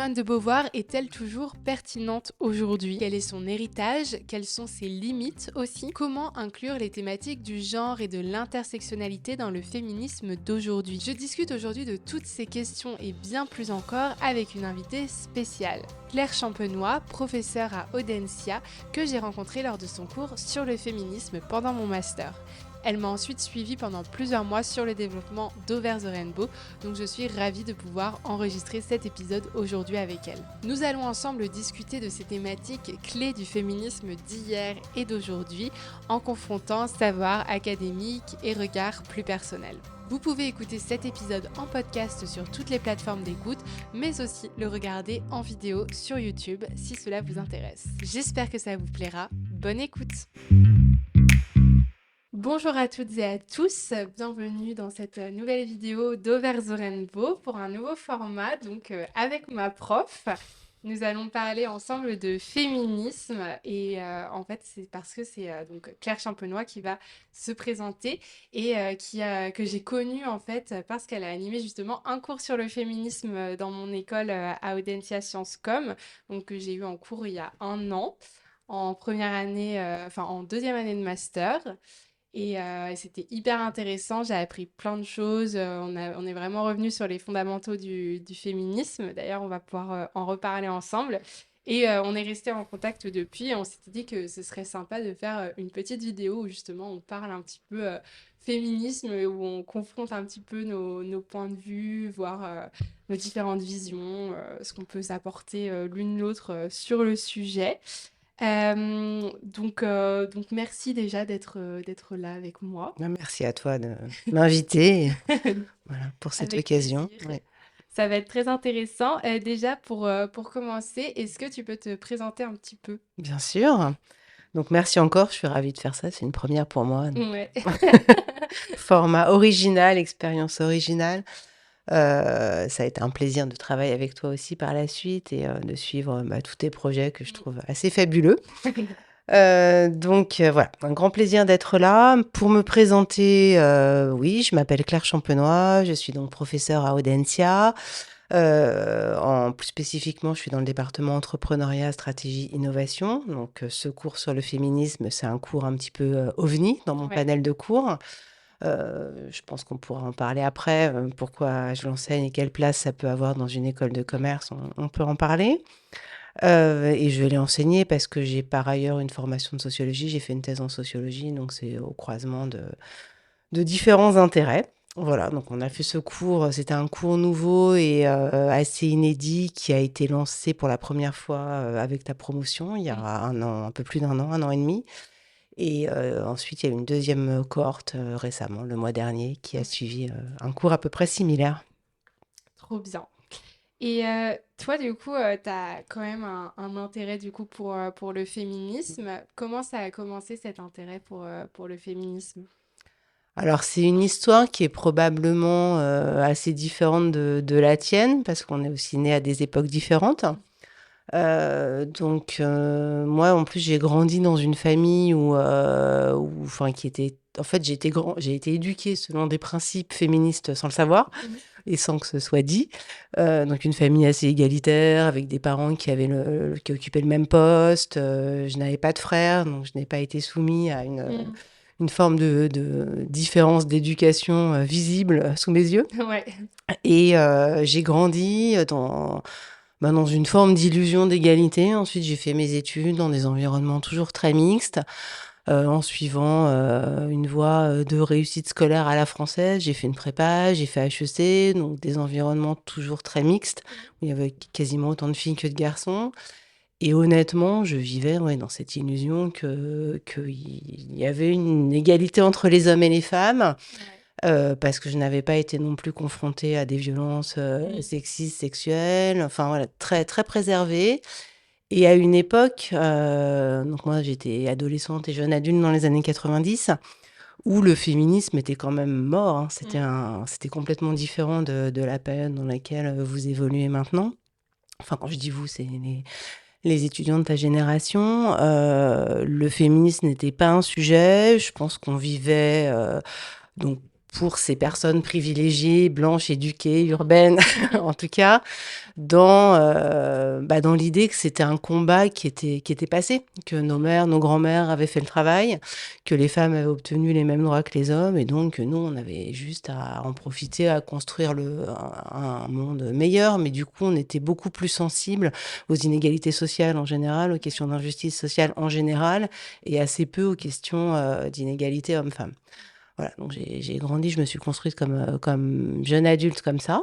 Simone de Beauvoir est-elle toujours pertinente aujourd'hui? Quel est son héritage? Quelles sont ses limites aussi? Comment inclure les thématiques du genre et de l'intersectionnalité dans le féminisme d'aujourd'hui? Je discute aujourd'hui de toutes ces questions et bien plus encore avec une invitée spéciale. Claire Champenois, professeure à Audencia, que j'ai rencontrée lors de son cours sur le féminisme pendant mon master. Elle m'a ensuite suivie pendant plusieurs mois sur le développement d'Over the Rainbow, donc je suis ravie de pouvoir enregistrer cet épisode aujourd'hui avec elle. Nous allons ensemble discuter de ces thématiques clés du féminisme d'hier et d'aujourd'hui, en confrontant savoir académique et regard plus personnel. Vous pouvez écouter cet épisode en podcast sur toutes les plateformes d'écoute, mais aussi le regarder en vidéo sur YouTube si cela vous intéresse. J'espère que ça vous plaira. Bonne écoute! Bonjour à toutes et à tous, bienvenue dans cette nouvelle vidéo d'Over the Rainbow pour un nouveau format, donc avec ma prof. Nous allons parler ensemble de féminisme et en fait c'est parce que c'est donc Claire Champenois qui va se présenter et que j'ai connue en fait parce qu'elle a animé justement un cours sur le féminisme dans mon école à Audencia Sciences Com, donc que j'ai eu en cours il y a 1 an, en première année, en deuxième année de master. Et c'était hyper intéressant, j'ai appris plein de choses, on est vraiment revenu sur les fondamentaux du féminisme. D'ailleurs, on va pouvoir en reparler ensemble. Et on est resté en contact depuis et on s'était dit que ce serait sympa de faire une petite vidéo où justement on parle un petit peu féminisme, où on confronte un petit peu nos points de vue, voir nos différentes visions, ce qu'on peut s'apporter l'une l'autre sur le sujet. Donc merci déjà d'être là avec moi. Merci à toi de m'inviter voilà, pour cette Avec occasion. plaisir. Ouais. Ça va être très intéressant. Déjà, pour commencer, est-ce que tu peux te présenter un petit peu? Bien sûr. Donc, merci encore. Je suis ravie de faire ça. C'est une première pour moi. Ouais. Format original, expérience originale. Ça a été un plaisir de travailler avec toi aussi par la suite et de suivre tous tes projets que je trouve assez fabuleux. Voilà, un grand plaisir d'être là. Pour me présenter, oui, je m'appelle Claire Champenois, je suis donc professeure à Audencia. Plus spécifiquement, je suis dans le département entrepreneuriat, stratégie, innovation. Donc, ce cours sur le féminisme, c'est un cours un petit peu ovni dans mon Ouais. panel de cours. Je pense qu'on pourra en parler après, pourquoi je l'enseigne et quelle place ça peut avoir dans une école de commerce, on peut en parler. Et je l'ai enseigné parce que j'ai par ailleurs une formation de sociologie, j'ai fait une thèse en sociologie, donc c'est au croisement de différents intérêts. Voilà, donc on a fait ce cours, c'était un cours nouveau et assez inédit qui a été lancé pour la première fois avec ta promotion il y a 1 an, un peu plus d'1 an, 1 an et demi. Et ensuite, il y a eu une deuxième cohorte récemment, le mois dernier, qui a suivi un cours à peu près similaire. Trop bien. Et toi, du coup, tu as quand même un intérêt du coup pour le féminisme. Comment ça a commencé cet intérêt pour le féminisme? Alors, c'est une histoire qui est probablement assez différente de la tienne, parce qu'on est aussi nés à des époques différentes. Moi, en plus, j'ai grandi dans une famille qui était... En fait, j'ai été éduquée selon des principes féministes sans le savoir et sans que ce soit dit. Donc, une famille assez égalitaire, avec des parents qui occupaient le même poste. Je n'avais pas de frère, donc je n'ai pas été soumise à une forme de différence d'éducation visible sous mes yeux. Ouais. Et j'ai grandi dans une forme d'illusion d'égalité. Ensuite, j'ai fait mes études dans des environnements toujours très mixtes, en suivant une voie de réussite scolaire à la française. J'ai fait une prépa, j'ai fait HEC, donc des environnements toujours très mixtes, où il y avait quasiment autant de filles que de garçons. Et honnêtement, je vivais dans cette illusion qu'il y avait une égalité entre les hommes et les femmes. Parce que je n'avais pas été non plus confrontée à des violences sexistes, sexuelles, enfin voilà, très, très préservée. Et à une époque, donc moi j'étais adolescente et jeune adulte dans les années 90, où le féminisme était quand même mort, hein. C'était complètement différent de la période dans laquelle vous évoluez maintenant. Enfin, quand je dis vous, c'est les étudiants de ta génération. Le féminisme n'était pas un sujet. Je pense qu'on vivait donc pour ces personnes privilégiées, blanches, éduquées, urbaines, en tout cas, dans l'idée que c'était un combat qui était passé, que nos mères, nos grands-mères avaient fait le travail, que les femmes avaient obtenu les mêmes droits que les hommes, et donc que nous, on avait juste à en profiter, à construire un monde meilleur. Mais du coup, on était beaucoup plus sensibles aux inégalités sociales en général, aux questions d'injustice sociale en général, et assez peu aux questions d'inégalité hommes-femmes. Voilà, donc j'ai grandi, je me suis construite comme jeune adulte comme ça.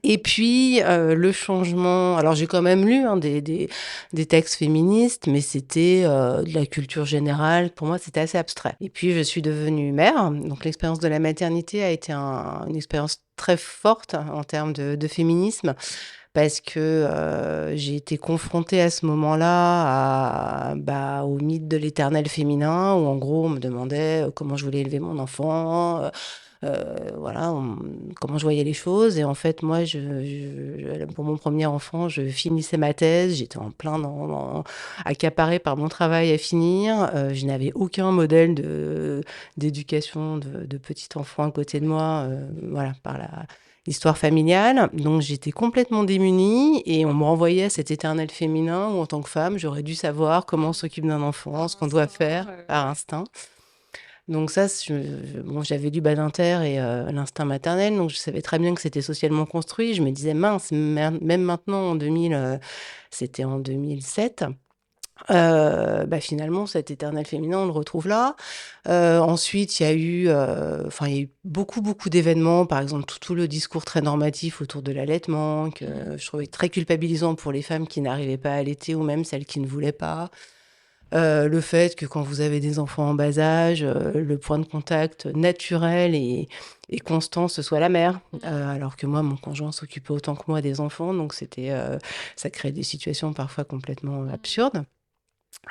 Et puis, le changement, alors j'ai quand même lu, hein, des textes féministes, mais c'était de la culture générale. Pour moi, c'était assez abstrait. Et puis, je suis devenue mère. Donc, l'expérience de la maternité a été une expérience très forte en termes de féminisme, parce que j'ai été confrontée à ce moment-là au mythe de l'éternel féminin, où en gros, on me demandait comment je voulais élever mon enfant. Voilà, comment je voyais les choses. Et en fait, moi, pour mon premier enfant, je finissais ma thèse, j'étais en plein accaparée par mon travail à finir. Je n'avais aucun modèle d'éducation de petit enfant à côté de moi, voilà, par l'histoire familiale. Donc, j'étais complètement démunie et on me renvoyait à cet éternel féminin où, en tant que femme, j'aurais dû savoir comment on s'occupe d'un enfant, ce qu'on doit faire par instinct. Donc ça, j'avais lu Badinter et l'instinct maternel, donc je savais très bien que c'était socialement construit. Je me disais, mince, même maintenant, c'était en 2007, finalement, cet éternel féminin, on le retrouve là. Ensuite, il y a eu beaucoup, beaucoup d'événements, par exemple, tout le discours très normatif autour de l'allaitement, que je trouvais très culpabilisant pour les femmes qui n'arrivaient pas à allaiter ou même celles qui ne voulaient pas. Le fait que quand vous avez des enfants en bas âge, le point de contact naturel et constant, ce soit la mère. Alors que moi, mon conjoint s'occupait autant que moi des enfants, donc ça crée des situations parfois complètement absurdes.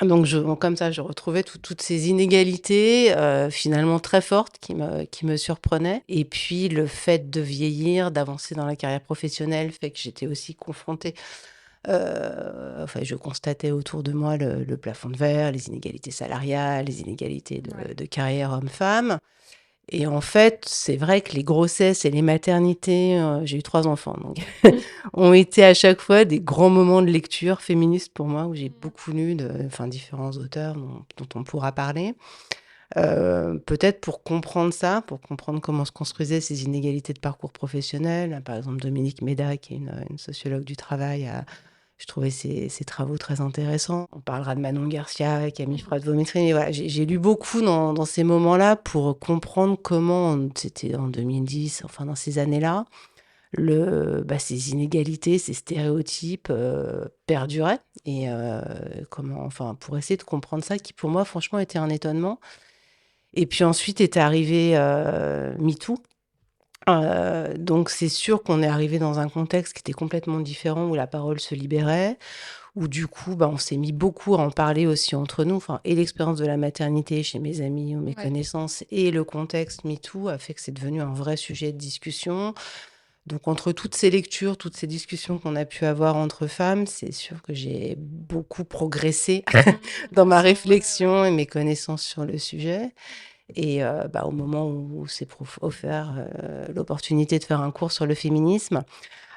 Donc comme ça, je retrouvais toutes ces inégalités finalement très fortes qui me surprenaient. Et puis le fait de vieillir, d'avancer dans la carrière professionnelle fait que j'étais aussi confrontée. Je constatais autour de moi le plafond de verre, les inégalités salariales, les inégalités de carrière homme-femme. Et en fait, c'est vrai que les grossesses et les maternités, j'ai eu 3 enfants, donc ont été à chaque fois des grands moments de lecture féministe pour moi, où j'ai beaucoup lu différents auteurs dont on pourra parler. Peut-être pour comprendre ça, pour comprendre comment se construisaient ces inégalités de parcours professionnel. Par exemple, Dominique Méda, qui est une sociologue du travail, je trouvais ses travaux très intéressants. On parlera de Manon Garcia, Camille Frat-Vométrie. Mais voilà, j'ai lu beaucoup dans ces moments-là pour comprendre comment, c'était en 2010, enfin dans ces années-là, ces inégalités, ces stéréotypes perduraient. Et pour essayer de comprendre ça, qui pour moi, franchement, était un étonnement. Et puis ensuite est arrivé MeToo. Donc c'est sûr qu'on est arrivé dans un contexte qui était complètement différent, où la parole se libérait, où du coup, on s'est mis beaucoup à en parler aussi entre nous. Et l'expérience de la maternité chez mes amis ou mes connaissances et le contexte MeToo a fait que c'est devenu un vrai sujet de discussion. Donc entre toutes ces lectures, toutes ces discussions qu'on a pu avoir entre femmes, c'est sûr que j'ai beaucoup progressé dans ma réflexion et mes connaissances sur le sujet. Et au moment où s'est offert l'opportunité de faire un cours sur le féminisme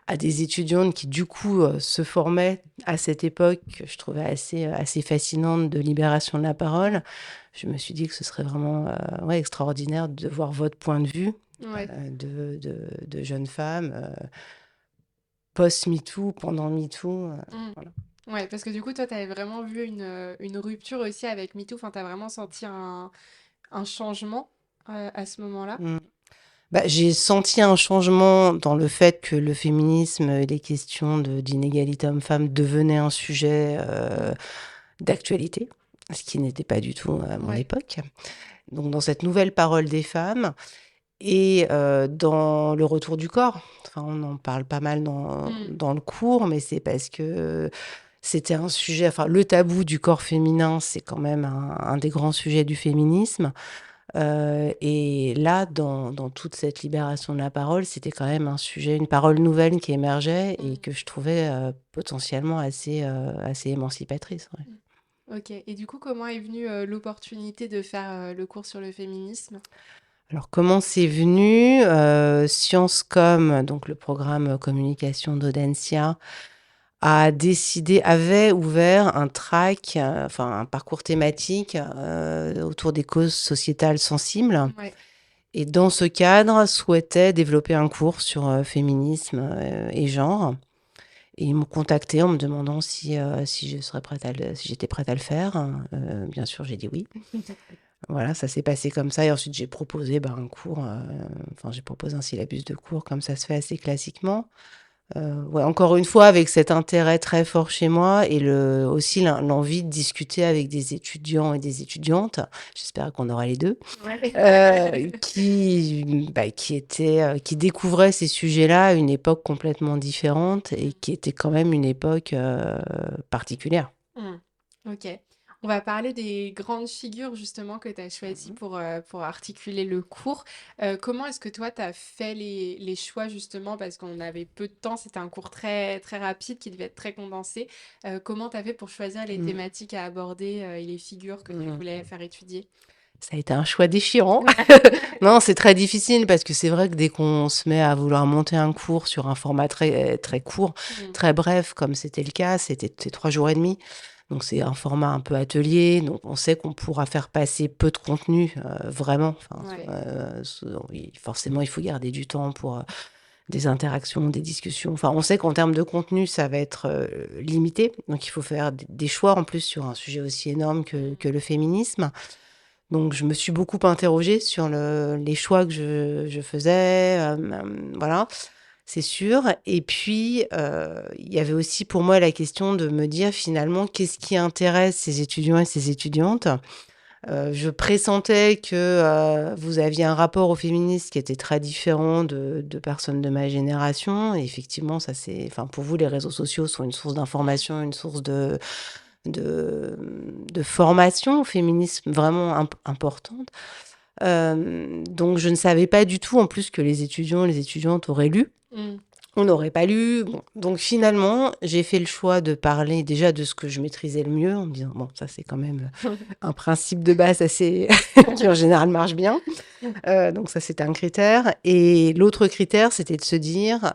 à des étudiantes qui, du coup, se formaient à cette époque, que je trouvais assez fascinante, de libération de la parole, je me suis dit que ce serait vraiment extraordinaire de voir votre point de vue de jeunes femmes post-MeToo, pendant MeToo. Voilà. Ouais, parce que du coup, toi, tu avais vraiment vu une rupture aussi avec MeToo. Enfin, tu as vraiment senti un changement à ce moment-là? J'ai senti un changement dans le fait que le féminisme et les questions d'inégalité homme-femme devenaient un sujet d'actualité, ce qui n'était pas du tout à mon époque. Donc dans cette nouvelle parole des femmes et dans le retour du corps. On en parle pas mal dans le cours, mais c'est parce que c'était un sujet... le tabou du corps féminin, c'est quand même un des grands sujets du féminisme. Et là, dans toute cette libération de la parole, c'était quand même un sujet, une parole nouvelle qui émergeait et que je trouvais potentiellement assez émancipatrice. Ok. Et du coup, comment est venue l'opportunité de faire le cours sur le féminisme? Alors comment c'est venu? Sciences Com, donc le programme communication d'Audencia, avait ouvert un track, enfin un parcours thématique, autour des causes sociétales sensibles Ouais. et dans ce cadre, souhaitait développer un cours sur, féminisme, et genre et ils m'ont contactée en me demandant si je serais prête si j'étais prête à le faire. Bien sûr, j'ai dit oui. Voilà, ça s'est passé comme ça et ensuite j'ai proposé, un cours, enfin j'ai proposé un syllabus de cours comme ça se fait assez classiquement. Ouais, encore une fois avec cet intérêt très fort chez moi et aussi l'envie de discuter avec des étudiants et des étudiantes, j'espère qu'on aura les 2, Ouais. qui découvraient ces sujets-là à une époque complètement différente et Mmh. qui était quand même une époque, particulière. Mmh. OK. On va parler des grandes figures justement que tu as choisies Mmh. pour articuler le cours. Comment est-ce que toi, tu as fait les choix justement? Parce qu'on avait peu de temps, c'était un cours très, très rapide qui devait être très condensé. Comment tu as fait pour choisir les Mmh. thématiques à aborder, et les figures que tu Mmh. voulais faire étudier? Ça a été un choix déchirant. Non, c'est très difficile parce que c'est vrai que dès qu'on se met à vouloir monter un cours sur un format très, très court, Mmh. très bref, comme c'était le cas, c'est 3 jours et demi. Donc c'est un format un peu atelier, donc on sait qu'on pourra faire passer peu de contenu, vraiment. Enfin, Ouais. oui, forcément, il faut garder du temps pour, des interactions, des discussions. Enfin, on sait qu'en termes de contenu, ça va être, limité. Donc il faut faire des choix en plus sur un sujet aussi énorme que Mmh. le féminisme. Donc je me suis beaucoup interrogée sur les choix que je faisais, voilà, c'est sûr et puis, il y avait aussi pour moi la question de me dire finalement: «Qu'est-ce qui intéresse ces étudiants et ces étudiantes?» Je pressentais que, vous aviez un rapport au féminisme qui était très différent de personnes de ma génération et effectivement ça c'est enfin pour vous les réseaux sociaux sont une source Mmh. d'information, une source de formation au féminisme vraiment importante. Donc je ne savais pas du tout en plus que les étudiants et les étudiantes auraient lu. Mmh. On n'aurait pas lu. Bon, donc finalement, j'ai fait le choix de parler déjà de ce que je maîtrisais le mieux en me disant: «Bon, ça c'est quand même, un principe de base assez qui en général marche bien». Donc ça, c'était un critère et l'autre critère, c'était de se dire,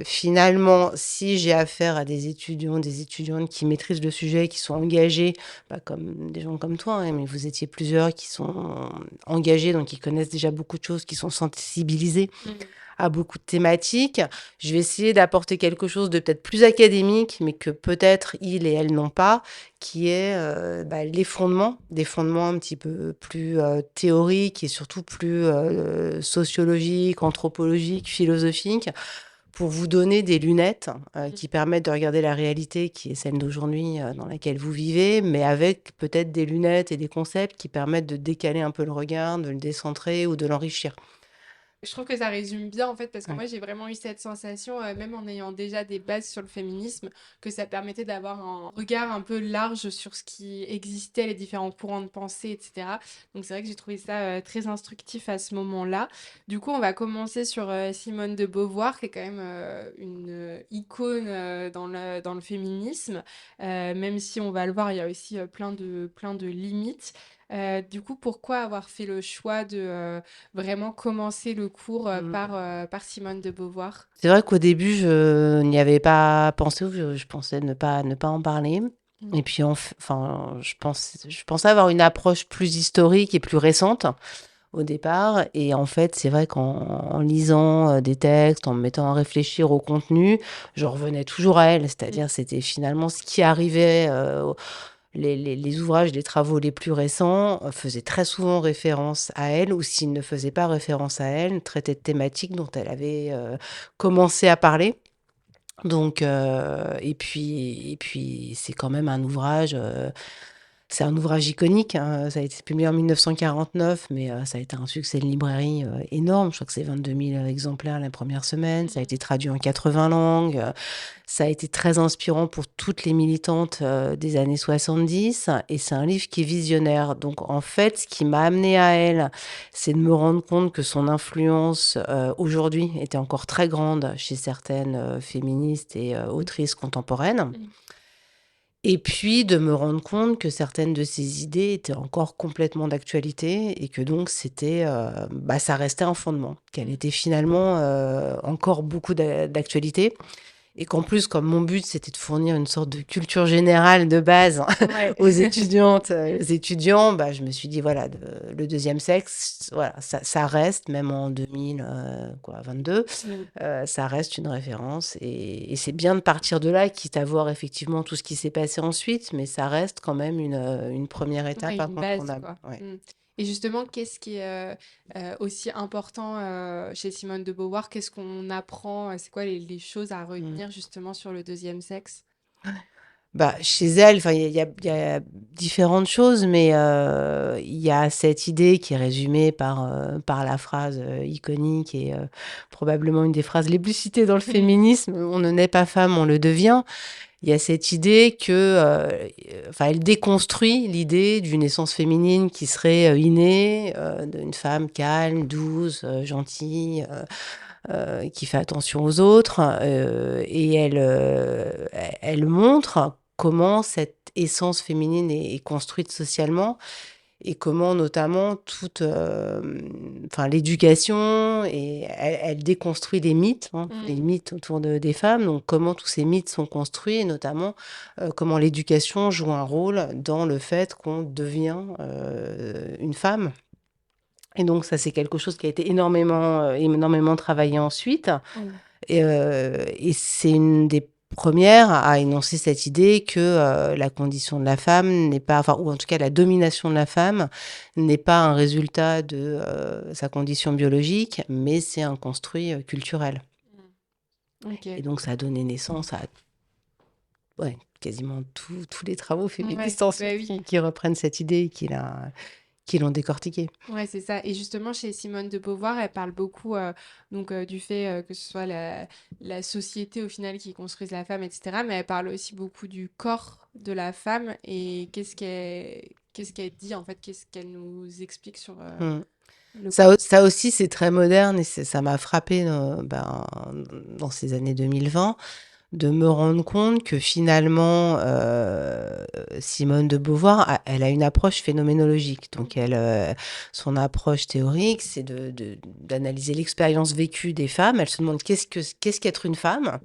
finalement, si j'ai affaire à des étudiants, des étudiantes qui maîtrisent le sujet, qui sont engagés, comme des gens comme toi, hein, mais vous étiez plusieurs qui sont engagés, donc qui connaissent déjà beaucoup de choses, qui sont sensibilisés Mmh. à beaucoup de thématiques. Je vais essayer d'apporter quelque chose de peut-être plus académique, mais que peut-être ils et elles n'ont pas, qui est, les fondements, des fondements un petit peu plus, théoriques et surtout plus, sociologiques, anthropologiques, philosophiques, pour vous donner des lunettes, Mmh. qui permettent de regarder la réalité qui est celle d'aujourd'hui, dans laquelle vous vivez, mais avec peut-être des lunettes et des concepts qui permettent de décaler un peu le regard, de le décentrer ou de l'enrichir. Je trouve que ça résume bien en fait parce que Ouais. moi j'ai vraiment eu cette sensation, même en ayant déjà des bases sur le féminisme, que ça permettait d'avoir un regard un peu large sur ce qui existait, les différents courants de pensée, etc. Donc c'est vrai que j'ai trouvé ça très instructif à ce moment-là. Du coup, on va commencer sur Simone de Beauvoir, qui est quand même une icône dans le féminisme. Même si on va le voir, il y a aussi plein de limites. Du coup, pourquoi avoir fait le choix de vraiment commencer le cours Mmh. par Simone de Beauvoir? C'est vrai qu'au début, je n'y avais pas pensé ou je pensais ne pas en parler Mmh. et puis enfin, je pensais avoir une approche plus historique et plus récente au départ et en fait, c'est vrai qu'en lisant, des textes, en me mettant à réfléchir au contenu, je revenais toujours à elle. Mmh. C'est-à-dire, c'était finalement ce qui arrivait, les ouvrages, les travaux les plus récents, faisaient très souvent référence à elle ou s'ils ne faisaient pas référence à elle, traitaient de thématiques dont elle avait, commencé à parler. Donc et puis c'est quand même un ouvrage, c'est un ouvrage iconique, hein, ça a été publié en 1949, mais ça a été un succès de librairie, énorme. Je crois que c'est 22 000 exemplaires la première semaine. Ça a Mmh. été traduit en 80 langues, ça a été très inspirant pour toutes les militantes, des années 70 et c'est un livre qui est visionnaire. Donc en fait, ce qui m'a amenée à elle, c'est de me rendre compte que son influence, aujourd'hui était encore très grande chez certaines, féministes et autrices contemporaines. Mmh. Et puis de me rendre compte que certaines de ces idées étaient encore complètement d'actualité et que donc c'était, ça restait un fondement, qu'elle Mmh. était finalement, encore beaucoup d'actualité. Et qu'en plus, comme mon but, c'était de fournir une sorte de culture générale de base Ouais. aux étudiantes, aux étudiants, je me suis dit, voilà, le deuxième sexe, voilà, ça reste, même en 2022, Mmh. ça reste une référence. Et c'est bien de partir de là, quitte à voir effectivement tout ce qui s'est passé ensuite, mais ça reste quand même une première étape Ouais, une base, incontournable. quoi. Ouais. Mmh. Et justement, qu'est-ce qui est, aussi important, chez Simone de Beauvoir? Qu'est-ce qu'on apprend? C'est quoi les choses à Mm. retenir justement sur le deuxième sexe? Chez elle, enfin, il y a différentes choses, mais il y a cette idée qui est résumée par la phrase iconique et probablement une des phrases les plus citées dans le féminisme, on ne naît pas femme, on le devient. Il y a cette idée que, enfin, elle déconstruit l'idée d'une essence féminine qui serait innée, d'une femme calme, douce, gentille, qui fait attention aux autres, et elle montre comment cette essence féminine est construite socialement et comment notamment toute, enfin l'éducation et elle déconstruit les mythes, hein, les Mmh. mythes autour des femmes, donc comment tous ces mythes sont construits et notamment, comment l'éducation joue un rôle dans le fait qu'on devient, une femme. Et donc ça, c'est quelque chose qui a été énormément travaillé ensuite. Mmh. Et c'est une des premières à énoncer cette idée que, la condition de la femme n'est pas enfin, ou en tout cas la domination de la femme n'est pas un résultat de, sa condition biologique, mais c'est un construit, culturel. Mmh. Et OK. donc ça a donné naissance à, ouais, quasiment tous les travaux Ouais, féministes ensuite bah, oui. qui reprennent cette idée et qui l'ont décortiquée. Ouais, c'est ça. Et justement, chez Simone de Beauvoir, elle parle beaucoup du fait que ce soit la société au final qui construise la femme, etc. Mais elle parle aussi beaucoup du corps de la femme et qu'est-ce qu'elle dit en fait, qu'est-ce qu'elle nous explique sur Mmh. le corps. Ça aussi, c'est très moderne et ça m'a frappée, dans ces années 2020, de me rendre compte que finalement, Simone de Beauvoir, elle a une approche phénoménologique. Donc Mhm. son approche théorique, c'est d'analyser l'expérience vécue des femmes. Elle se demande qu'est-ce qu'être une femme?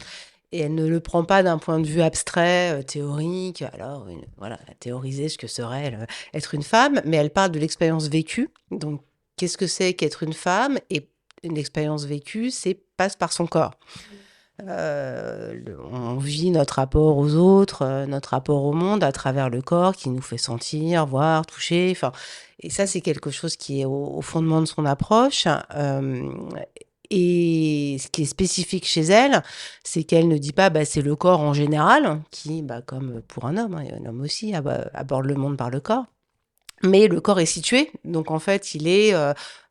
Et elle ne le prend pas d'un point de vue abstrait, théorique, alors voilà, théoriser ce que serait être une femme, mais elle parle de l'expérience vécue. Donc, qu'est-ce que c'est qu'être une femme? Et une expérience vécue, c'est passe par son corps. On vit notre rapport aux autres, notre rapport au monde à travers le corps qui nous fait sentir, voir, toucher. Enfin, et ça, c'est quelque chose qui est au fondement de son approche. Et ce qui est spécifique chez elle, c'est qu'elle ne dit pas c'est le corps en général qui, comme pour un homme, hein, et un homme aussi, aborde le monde par le corps. Mais le corps est situé, donc en fait, il est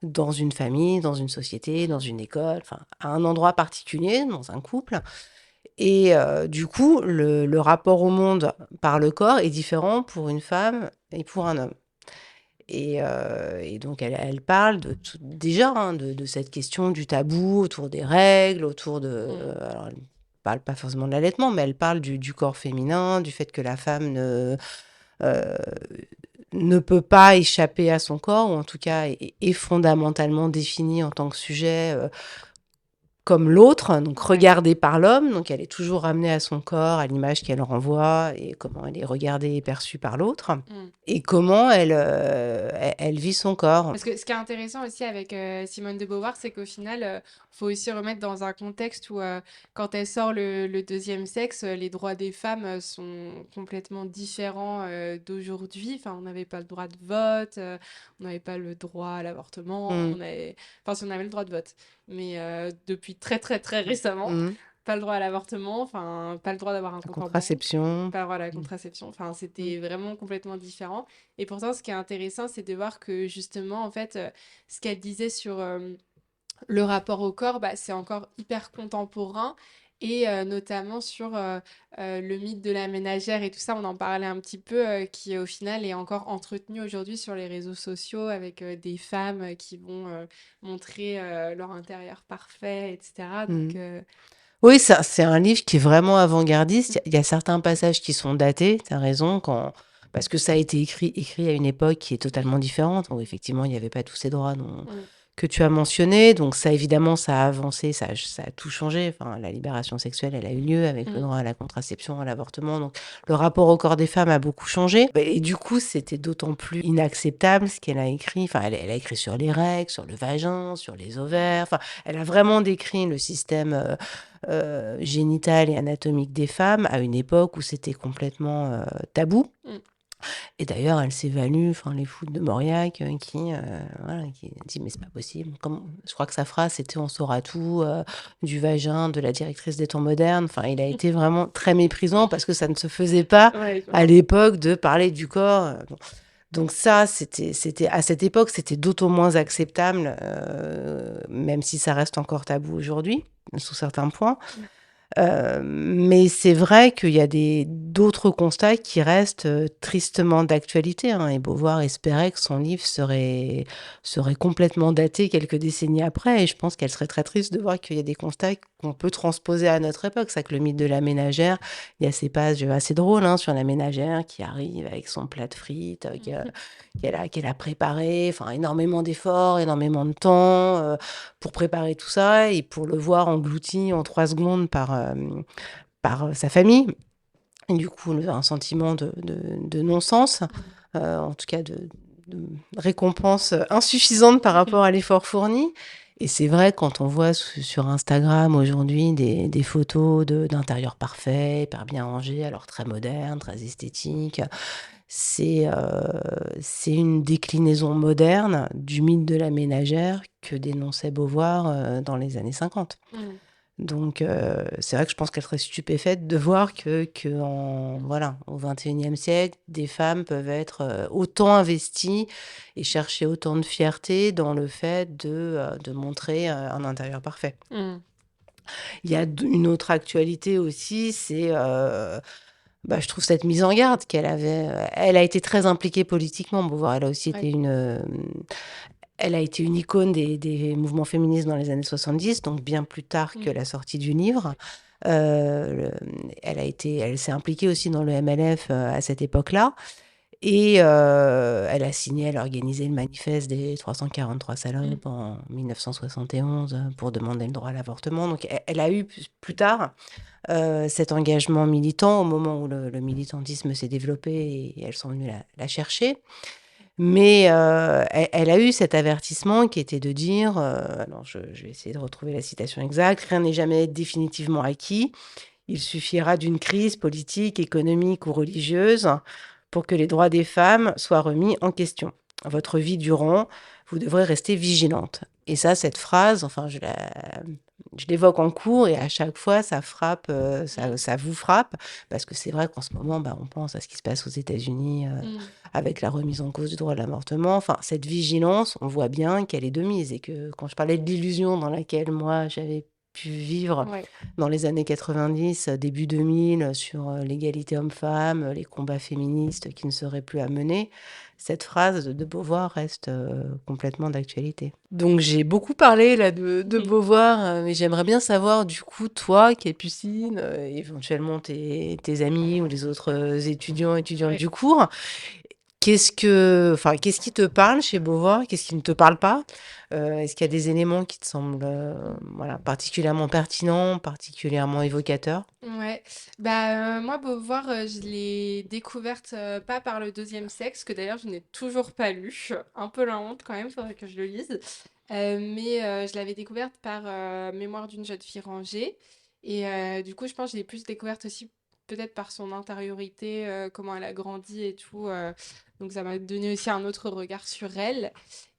dans une famille, dans une société, dans une école, enfin, à un endroit particulier, dans un couple. Et du coup, le rapport au monde par le corps est différent pour une femme et pour un homme. Et donc elle parle déjà, hein, de cette question du tabou autour des règles, autour de Mm. alors elle parle pas forcément de l'allaitement, mais elle parle du corps féminin, du fait que la femme heu, ne peut pas échapper à son corps ou en tout cas est fondamentalement définie en tant que sujet, comme l'autre, donc Ouais. regardée par l'homme, donc elle est toujours ramenée à son corps, à l'image qu'elle renvoie et comment elle est regardée et perçue par l'autre Mm. et comment elle vit son corps. Parce que ce qui est intéressant aussi avec Simone de Beauvoir, c'est qu'au final, faut aussi remettre dans un contexte où, quand elle sort le deuxième sexe, les droits des femmes sont complètement différents d'aujourd'hui. Enfin, on n'avait pas le droit de vote, on n'avait pas le droit à l'avortement, Mmh. enfin, si on avait le droit de vote, mais depuis très très très récemment, Mmh. pas le droit à l'avortement, enfin, pas le droit d'avoir un La compte en banque, contraception. pas le droit à la Mmh. contraception. Enfin, Mmh. c'était vraiment complètement différent. Et pourtant, ce qui est intéressant, c'est de voir que justement, en fait, ce qu'elle disait sur le rapport au corps, c'est encore hyper contemporain. Et notamment sur le mythe de la ménagère et tout ça, on en parlait un petit peu, qui au final est encore entretenu aujourd'hui sur les réseaux sociaux avec des femmes qui vont montrer leur intérieur parfait, etc. Donc, Mmh. Oui, ça, c'est un livre qui est vraiment avant-gardiste. Il y a certains passages qui sont datés, tu as raison, parce que ça a été écrit à une époque qui est totalement différente, où effectivement, il n'y avait pas tous ces droits Mm. que tu as mentionnés. Donc ça, évidemment, ça a avancé, ça a tout changé. Enfin, la libération sexuelle, elle a eu lieu avec le Mm. droit à la contraception, à l'avortement. Donc le rapport au corps des femmes a beaucoup changé. Et du coup, c'était d'autant plus inacceptable ce qu'elle a écrit. Enfin, elle a écrit sur les règles, sur le vagin, sur les ovaires. Enfin, elle a vraiment décrit le système génital et anatomique des femmes à une époque où c'était complètement tabou. Mm. Et d'ailleurs, elle s'est value, enfin, les foudres de Mauriac, voilà, qui dit mais c'est pas possible. Je crois que sa phrase c'était on saura tout du vagin de la directrice des temps modernes. Enfin, il a été vraiment très méprisant parce que ça ne se faisait pas Ouais, je me à rappelle. l'époque de parler du corps. Bon. Donc ça, c'était à cette époque, c'était d'autant moins acceptable, même si ça reste encore tabou aujourd'hui, sous certains points. Mm. Mais c'est vrai qu'il y a d'autres constats qui restent tristement d'actualité, hein, et Beauvoir espérait que son livre serait complètement daté quelques décennies après, et je pense qu'elle serait très triste de voir qu'il y a des constats qu'on peut transposer à notre époque. C'est que le mythe de la ménagère, il y a ces pages assez drôles hein, sur la ménagère qui arrive avec son plat de frites, qu'elle a préparé, enfin énormément d'efforts, énormément de temps pour préparer tout ça et pour le voir englouti en 3 secondes par sa famille. Et du coup, un sentiment de non-sens, en tout cas de récompense insuffisante par rapport à l'effort fourni. Et c'est vrai, quand on voit sur Instagram aujourd'hui des photos d'intérieur parfait, hyper bien rangé, alors très moderne, très esthétique, c'est une déclinaison moderne du mythe de la ménagère que dénonçait Beauvoir dans les années 50. Mm. Donc, c'est vrai que je pense qu'elle serait stupéfaite de voir voilà, au XXIe siècle, des femmes peuvent être autant investies et chercher autant de fierté dans le fait de montrer un intérieur parfait. Mm. Il y a une autre actualité aussi, c'est, je trouve cette mise en garde qu'elle avait. Elle a été très impliquée politiquement, Beauvoir. Elle a aussi été Ouais. elle a été une icône des mouvements féministes dans les années 70, donc bien plus tard que Mm. la sortie du livre. Euh, elle s'est impliquée aussi dans le MLF à cette époque-là. Et elle a signé, elle a organisé le manifeste des 343 Mm. salopes en 1971 pour demander le droit à l'avortement. Donc elle a eu plus tard cet engagement militant au moment où le militantisme s'est développé et elles sont venues la chercher. Mais elle a eu cet avertissement qui était de dire, alors je vais essayer de retrouver la citation exacte, rien n'est jamais définitivement acquis. Il suffira d'une crise politique, économique ou religieuse pour que les droits des femmes soient remis en question. Votre vie durant, vous devrez rester vigilante. Et ça, cette phrase, enfin, je l'évoque en cours et à chaque fois, ça frappe, Mm. ça vous frappe, parce que c'est vrai qu'en ce moment, on pense à ce qui se passe aux États-Unis Mm. avec la remise en cause du droit à l'avortement. Enfin, cette vigilance, on voit bien qu'elle est de mise et que quand je parlais de l'illusion dans laquelle moi j'avais pu vivre Ouais. dans les années 90, début 2000, sur l'égalité homme-femme, les combats féministes qui ne seraient plus à mener, cette phrase de Beauvoir reste complètement d'actualité. Donc j'ai beaucoup parlé là de Mm. Beauvoir, mais j'aimerais bien savoir du coup, toi, Capucine, éventuellement tes amis ou les autres étudiantes Ouais. du cours, qu'est-ce qui te parle chez Beauvoir? Qu'est-ce qui ne te parle pas? Est-ce qu'il y a des éléments qui te semblent voilà, particulièrement pertinents, particulièrement évocateurs? Ouais, moi Beauvoir, je l'ai découverte pas par le deuxième sexe, que d'ailleurs je n'ai toujours pas lu, un peu la honte quand même, faudrait que je le lise. Mais je l'avais découverte par Mémoire d'une jeune fille rangée. Et du coup, je pense que je l'ai plus découverte aussi peut-être par son intériorité, comment elle a grandi et tout. Donc ça m'a donné aussi un autre regard sur elle.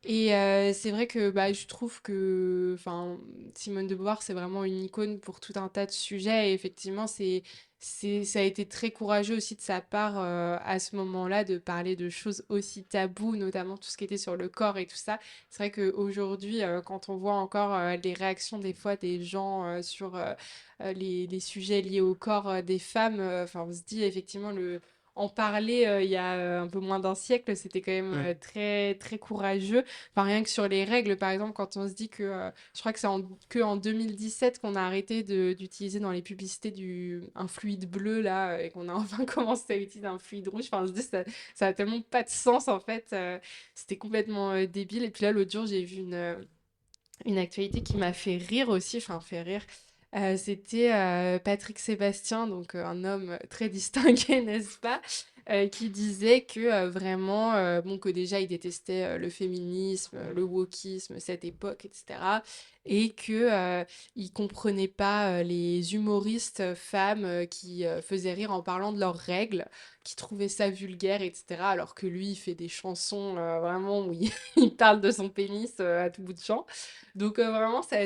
Et c'est vrai que je trouve que enfin, Simone de Beauvoir, c'est vraiment une icône pour tout un tas de sujets. Et effectivement, ça a été très courageux aussi de sa part à ce moment-là de parler de choses aussi taboues, notamment tout ce qui était sur le corps et tout ça. C'est vrai qu'aujourd'hui, quand on voit encore les réactions des fois des gens sur les sujets liés au corps des femmes, enfin, on se dit effectivement en parler il y a un peu moins d'un siècle, c'était quand même Mm. très, très courageux. Enfin, rien que sur les règles, par exemple, quand on se dit que je crois que c'est que en 2017 qu'on a arrêté d'utiliser dans les publicités un fluide bleu, là, et qu'on a enfin commencé à utiliser un fluide rouge. Enfin, je dis, ça a tellement pas de sens, en fait. C'était complètement débile. Et puis là, l'autre jour, j'ai vu une actualité qui m'a fait rire aussi, enfin fait rire. C'était Patrick Sébastien, donc un homme très distingué, n'est-ce pas, qui disait que vraiment, bon, que déjà il détestait le féminisme, le wokisme, cette époque, etc. Et que il comprenait pas les humoristes femmes qui faisaient rire en parlant de leurs règles, qui trouvaient ça vulgaire, etc. Alors que lui, il fait des chansons vraiment où il, il parle de son pénis à tout bout de champ. Donc vraiment, c'est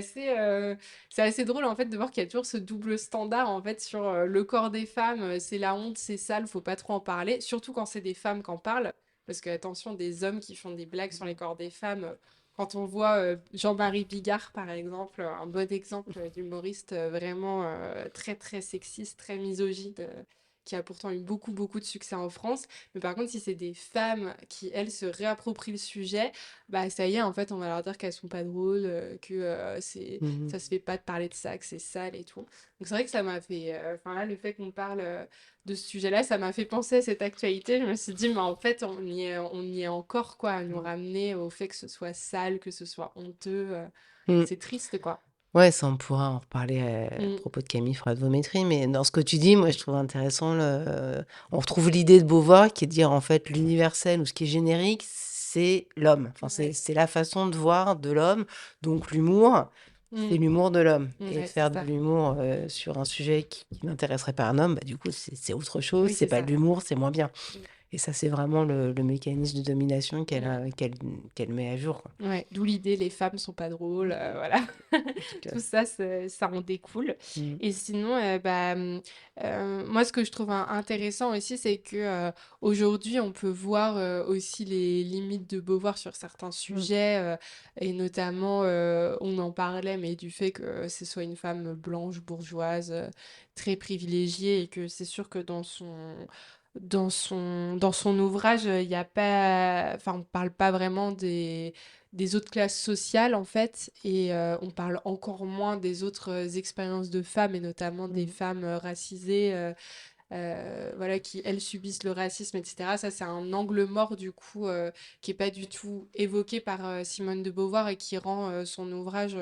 assez drôle en fait de voir qu'il y a toujours ce double standard en fait sur le corps des femmes. C'est la honte, c'est sale, faut pas trop en parler. Surtout quand c'est des femmes qui en parlent. Parce que attention, des hommes qui font des blagues sur les corps des femmes. Quand on voit Jean-Marie Bigard par exemple, un bon exemple d'humoriste vraiment très très sexiste, très misogyne. Qui a pourtant eu beaucoup, beaucoup de succès en France. Mais par contre, si c'est des femmes qui, elles, se réapproprient le sujet, bah ça y est, en fait, on va leur dire qu'elles sont pas drôles, que Mhm. ça se fait pas de parler de ça, que c'est sale et tout. Donc c'est vrai que ça m'a fait, enfin là, le fait qu'on parle de ce sujet-là, ça m'a fait penser à cette actualité. Je me suis dit, mais en fait, on y est encore, quoi, à nous ramener au fait que ce soit sale, que ce soit honteux. Mm. C'est triste, quoi. Ouais, ça, on pourra en reparler à Mm. propos de Camille Fradvométrie, mais dans ce que tu dis, moi, je trouve intéressant, on retrouve l'idée de Beauvoir qui est de dire, en fait, l'universel ou ce qui est générique, c'est l'homme. Enfin, Ouais. c'est la façon de voir de l'homme. Donc, l'humour, Mm. c'est l'humour de l'homme. Et Ouais, c'est faire de ça. l'humour sur un sujet qui n'intéresserait pas un homme, bah, du coup, c'est autre chose. Oui, C'est c'est pas ça. de l'humour, c'est moins bien. Mm. Et ça, c'est vraiment le mécanisme de domination Mm. qu'elle met à jour, quoi. Ouais, d'où l'idée les femmes sont pas drôles, voilà. Tout à Tout fait. ça, ça en découle. Mm. Et sinon, moi, ce que je trouve intéressant aussi, c'est que aujourd'hui, on peut voir aussi les limites de Beauvoir sur certains Mm. sujets, et notamment, on en parlait, mais du fait que ce soit une femme blanche, bourgeoise, très privilégiée, et que c'est sûr que dans son ouvrage, il y a pas, enfin, on parle pas vraiment des autres classes sociales en fait, et on parle encore moins des autres expériences de femmes, et notamment des Mm. femmes racisées, voilà, qui elles subissent le racisme, etc. Ça, c'est un angle mort du coup qui est pas du tout évoqué par Simone de Beauvoir, et qui rend son ouvrage,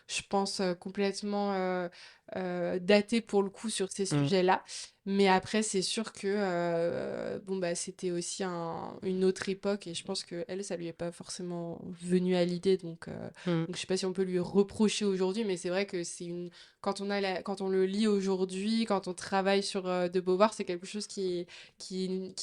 je pense, complètement daté pour le coup sur ces Mm. sujets-là. Mais après, c'est sûr que bon bah c'était aussi une autre époque, et je pense que elle, ça lui est pas forcément venu à l'idée, Mm. donc je sais pas si on peut lui reprocher aujourd'hui, mais c'est vrai que quand on le lit aujourd'hui, quand on travaille sur de Beauvoir, c'est quelque chose qui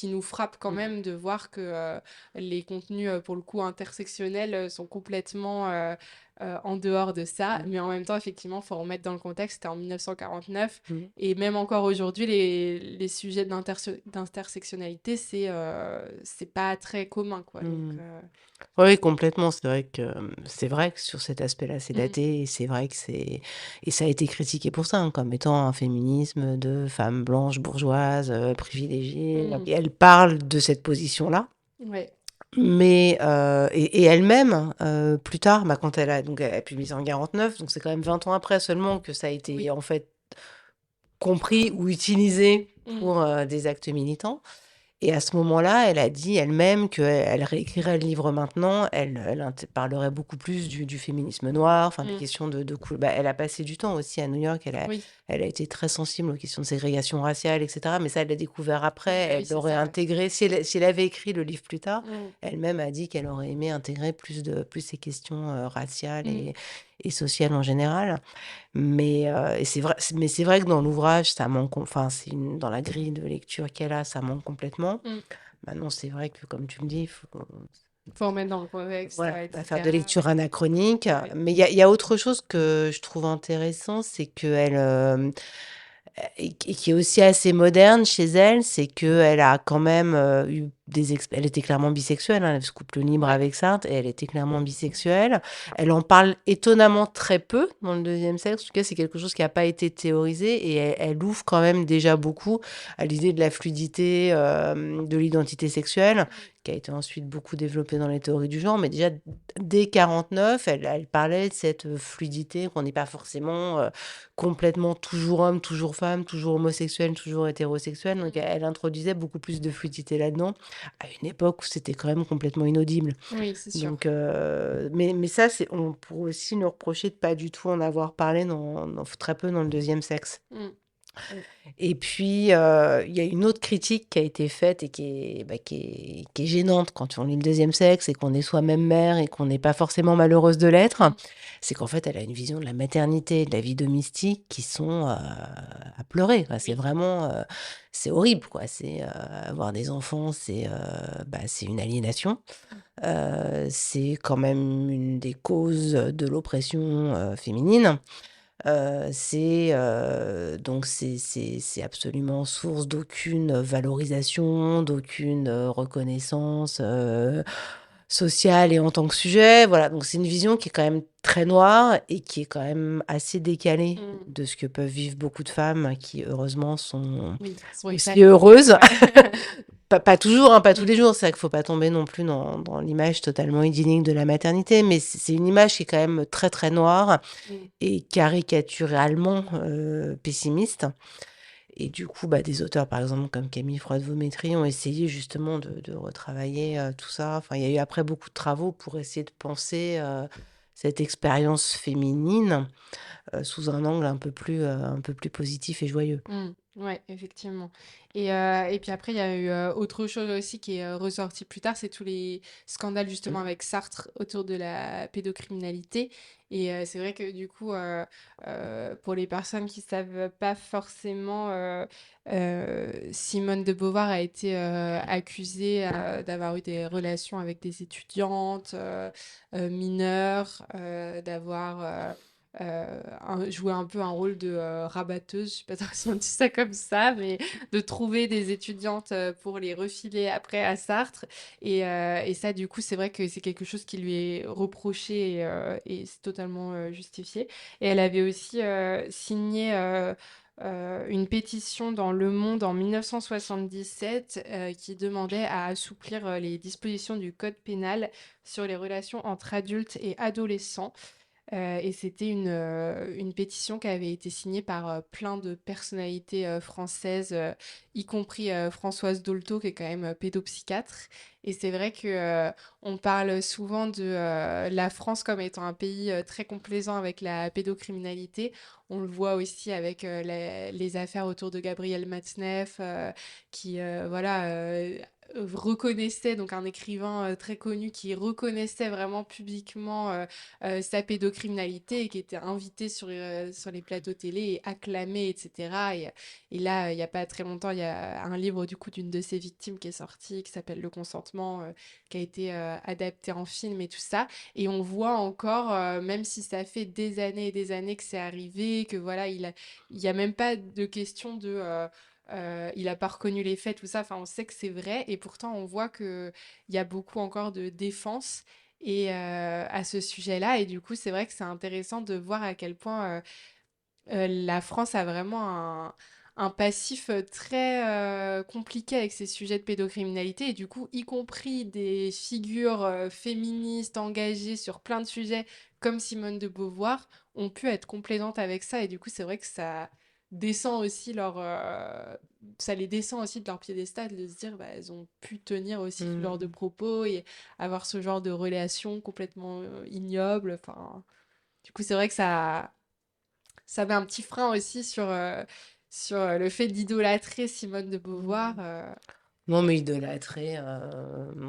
nous frappe quand Mm. même, de voir que les contenus pour le coup intersectionnels sont complètement en dehors de ça. Mm. Mais en même temps, effectivement, il faut remettre dans le contexte, c'était en 1949. Mm. Et même encore aujourd'hui, les sujets d'intersectionnalité, c'est pas très commun, quoi. Donc, Mm. Oui, complètement. C'est vrai que sur cet aspect-là, c'est mm, daté, et c'est vrai que et ça a été critiqué pour ça, hein, comme étant un féminisme de femmes blanches, bourgeoises, privilégiées. mm, Et elle parle de cette position-là, ouais, mais et elle-même, plus tard, bah, quand elle a publié en 49, donc c'est quand même 20 ans après seulement que ça a été oui, en fait compris ou utilisé mm, pour des actes militants. Et à ce moment-là, elle a dit elle-même qu'elle réécrirait le livre maintenant, elle parlerait beaucoup plus du féminisme noir, enfin des mm, questions bah, elle a passé du temps aussi à New York, oui, elle a été très sensible aux questions de ségrégation raciale, etc. Mais ça, elle l'a découvert après, oui, bah elle oui, c'est l'aurait ça, ouais. intégré, si elle avait écrit le livre plus tard, Mm, elle-même a dit qu'elle aurait aimé intégrer plus ces questions raciales mm, et sociales en général. Mais c'est vrai que dans l'ouvrage, ça manque, enfin, dans la grille de lecture qu'elle a, ça manque complètement. mm. Maintenant, c'est vrai que, comme tu me dis, il faut Faut remettre dans le contexte, voilà, pas faire de etc. lecture anachronique. Ouais. Mais il y a autre chose que je trouve intéressant, c'est qu'elle, et qui est aussi assez moderne chez elle, c'est qu'elle a quand même eu elle était clairement bisexuelle, hein, ce couple libre Ouais. avec Sartre, et elle était clairement bisexuelle. Elle en parle étonnamment très peu dans le deuxième sexe. En tout cas, c'est quelque chose qui n'a pas été théorisé, et elle ouvre quand même déjà beaucoup à l'idée de la fluidité de l'identité sexuelle, qui a été ensuite beaucoup développée dans les théories du genre. Mais déjà, dès 49, elle parlait de cette fluidité, qu'on n'est pas forcément complètement toujours homme, toujours femme, toujours homosexuel, toujours hétérosexuel. Donc, elle introduisait beaucoup plus de fluidité là-dedans, à une époque où c'était quand même complètement inaudible. Oui, c'est sûr. Donc, mais ça, on pourrait aussi nous reprocher de pas du tout en avoir parlé très peu dans le deuxième sexe. Mm. Et puis, il y a une autre critique qui a été faite et qui est gênante quand on lit le deuxième sexe et qu'on est soi-même mère et qu'on n'est pas forcément malheureuse de l'être. C'est qu'en fait, elle a une vision de la maternité et de la vie domestique qui sont à pleurer, quoi. C'est Oui. vraiment, c'est horrible, quoi. C'est avoir des enfants, c'est une aliénation. C'est quand même une des causes de l'oppression féminine. C'est absolument source d'aucune valorisation, d'aucune reconnaissance sociale et en tant que sujet. Voilà, donc c'est une vision qui est quand même très noire et qui est quand même assez décalée Mm. de ce que peuvent vivre beaucoup de femmes qui, heureusement, sont Oui, sont aussi épanouies. heureuses. Ouais. Pas toujours, hein, pas tous Mm. les jours. C'est vrai qu'il faut pas tomber non plus dans l'image totalement idyllique de la maternité, mais c'est une image qui est quand même très très noire Mm. et caricaturalement pessimiste. Et du coup, des auteurs, par exemple, comme Camille Freud-Vaumétry, ont essayé justement de retravailler tout ça. Enfin, il y a eu après beaucoup de travaux pour essayer de penser cette expérience féminine sous un angle un peu plus positif et joyeux. Ouais, effectivement. Et puis après, il y a eu autre chose aussi qui est ressorti plus tard, c'est tous les scandales justement avec Sartre autour de la pédocriminalité. Et c'est vrai que du coup, pour les personnes qui savent pas forcément, Simone de Beauvoir a été accusée d'avoir eu des relations avec des étudiantes mineures, d'avoir jouer un peu un rôle de rabatteuse, je sais pas trop si on dit ça comme ça, mais de trouver des étudiantes pour les refiler après à Sartre. Et ça, du coup, c'est vrai que c'est quelque chose qui lui est reproché et c'est totalement justifié. Et elle avait aussi signé une pétition dans Le Monde en 1977 qui demandait à assouplir les dispositions du code pénal sur les relations entre adultes et adolescents. Et c'était une pétition qui avait été signée par plein de personnalités françaises, y compris Françoise Dolto, qui est quand même pédopsychiatre. Et c'est vrai que on parle souvent de la France comme étant un pays très complaisant avec la pédocriminalité. On le voit aussi avec les affaires autour de Gabriel Matzneff, qui reconnaissait, donc un écrivain très connu qui reconnaissait vraiment publiquement sa pédocriminalité et qui était invité sur les plateaux télé et acclamé, etc. Et là, il n'y a pas très longtemps, il y a un livre du coup d'une de ses victimes qui est sorti, qui s'appelle Le Consentement, qui a été adapté en film et tout ça. Et on voit encore, même si ça fait des années et des années que c'est arrivé, que voilà, il y a même pas de question de il a pas reconnu les faits, tout ça. Enfin, on sait que c'est vrai, et pourtant on voit que il y a beaucoup encore de défense et à ce sujet-là. Et du coup, c'est vrai que c'est intéressant de voir à quel point la France a vraiment un passif très compliqué avec ces sujets de pédocriminalité. Et du coup, y compris des figures féministes engagées sur plein de sujets comme Simone de Beauvoir ont pu être complaisantes avec ça. Et du coup, c'est vrai que descend aussi ça les descend aussi de leur piédestal de se dire elles ont pu tenir aussi ce genre de propos et avoir ce genre de relation complètement ignoble. Enfin, du coup, c'est vrai que ça met un petit frein aussi sur le fait d'idolâtrer Simone de Beauvoir. Non, mais idolâtrer,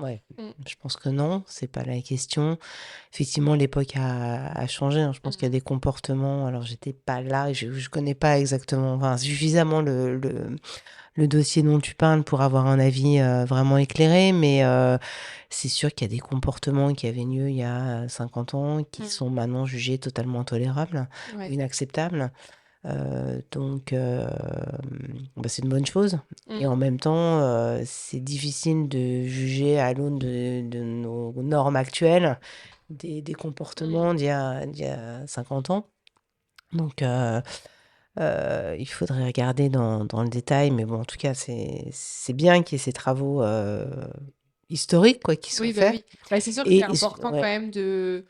ouais, Mm, je pense que non, c'est pas la question. Effectivement, l'époque a changé, hein. Je pense qu'il y a mm, des comportements. Alors, j'étais pas là, je connais pas exactement, enfin, suffisamment le dossier dont tu parles pour avoir un avis vraiment éclairé, mais c'est sûr qu'il y a des comportements qui avaient lieu il y a 50 ans qui mm. sont maintenant jugés totalement intolérables ou Ouais. inacceptables. Donc, c'est une bonne chose. Et en même temps, c'est difficile de juger à l'aune de nos normes actuelles des comportements d'il y a 50 ans. Donc, il faudrait regarder dans le détail. Mais bon, en tout cas, c'est bien qu'il y ait ces travaux historiques, quoi, qui sont Oui, bah faits. oui. Bah, c'est sûr que c'est Et important quand ouais, même de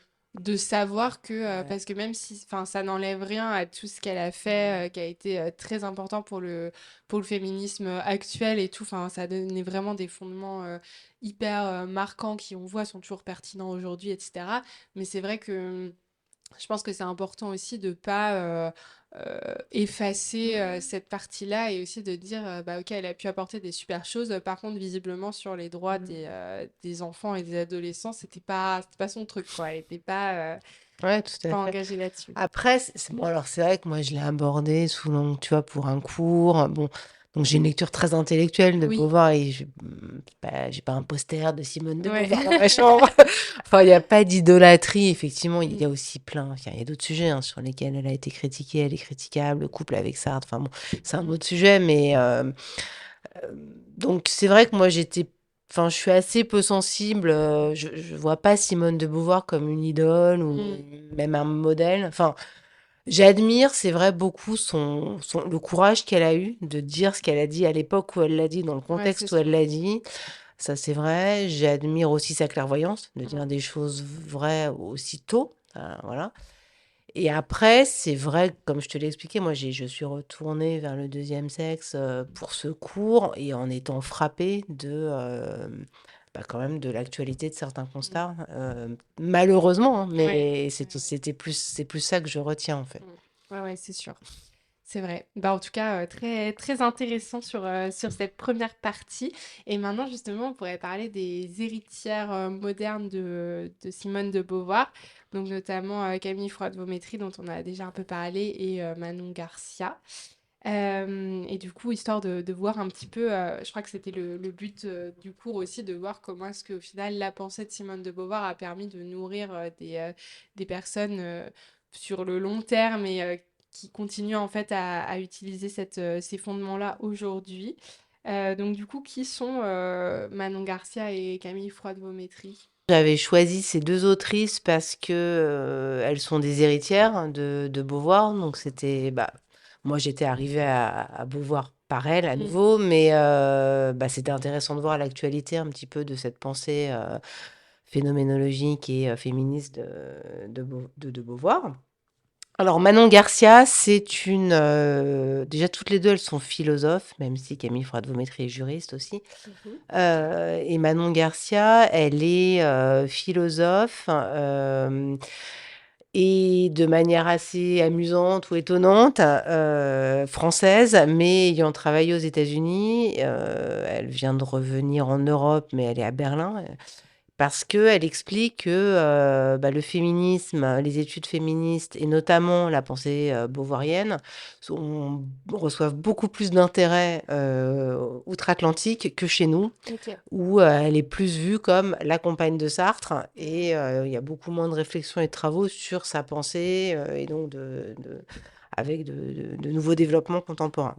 savoir que, ouais. parce que même si, enfin, ça n'enlève rien à tout ce qu'elle a fait, qui a été très important pour le féminisme actuel et tout, enfin, ça a donné vraiment des fondements hyper marquants qui, on voit, sont toujours pertinents aujourd'hui, etc. Mais c'est vrai que je pense que c'est important aussi de pas effacer cette partie-là et aussi de dire bah ok elle a pu apporter des super choses. Par contre visiblement sur les droits des enfants et des adolescents c'était pas son truc quoi. Elle était Ouais, tout à pas fait. engagée là-dessus. Après, bon, alors c'est vrai que moi je l'ai abordé sous l'angle, tu vois, pour un cours. Bon, donc j'ai une lecture très intellectuelle de Oui, Beauvoir et j'ai pas un poster de Simone de ouais. Beauvoir dans ma chambre. Enfin, il n'y a pas d'idolâtrie. Effectivement, il y Mm. a aussi plein. Il y a d'autres sujets sur lesquels elle a été critiquée. Elle est critiquable, le couple avec Sartre. Enfin bon, c'est un autre sujet, mais euh, donc c'est vrai que moi enfin je suis assez peu sensible. Je vois pas Simone de Beauvoir comme une idole ou Mm. même un modèle. Enfin, j'admire, c'est vrai, beaucoup le courage qu'elle a eu de dire ce qu'elle a dit à l'époque où elle l'a dit, dans le Ouais, c'est contexte où elle sûr. l'a dit. Ça, c'est vrai. J'admire aussi sa clairvoyance, de Mm. dire des choses vraies aussitôt. Voilà. Et après, c'est vrai, comme je te l'ai expliqué, moi, je suis retournée vers le deuxième sexe pour ce cours et en étant frappée quand même de l'actualité de certains Mm. constats. Malheureusement, hein, Ouais, ouais, mais ouais. c'est plus ça que je retiens, en fait. Mm. Ouais, ouais, c'est sûr. C'est vrai. Bah, en tout cas, très, très intéressant sur cette première partie. Et maintenant, justement, on pourrait parler des héritières modernes de Simone de Beauvoir, donc notamment Camille Froide-Vaumétry, dont on a déjà un peu parlé, et Manon Garcia. Et du coup, histoire de voir un petit peu, je crois que c'était le but du cours aussi, de voir comment est-ce qu'au final, la pensée de Simone de Beauvoir a permis de nourrir des personnes sur le long terme et qui continuent en fait à utiliser ces fondements-là aujourd'hui. Donc du coup, qui sont Manon Garcia et Camille Froide-Vaumétry? J'avais choisi ces deux autrices parce que elles sont des héritières de Beauvoir. Donc moi j'étais arrivée à Beauvoir par elles à Mm. nouveau, mais c'était intéressant de voir l'actualité un petit peu de cette pensée phénoménologique et féministe de Beauvoir. Alors Manon Garcia, déjà toutes les deux elles sont philosophes, même si Camille Froide-Vaumétry est juriste aussi. Mhm. Et Manon Garcia, elle est philosophe et de manière assez amusante ou étonnante, française, mais ayant travaillé aux États-Unis. Elle vient de revenir en Europe, mais elle est à Berlin. Parce qu'elle explique que le féminisme, les études féministes et notamment la pensée beauvoirienne reçoivent beaucoup plus d'intérêt outre-Atlantique que chez nous, Ok. où elle est plus vue comme la compagne de Sartre et il y a beaucoup moins de réflexions et de travaux sur sa pensée et donc avec de nouveaux développements contemporains.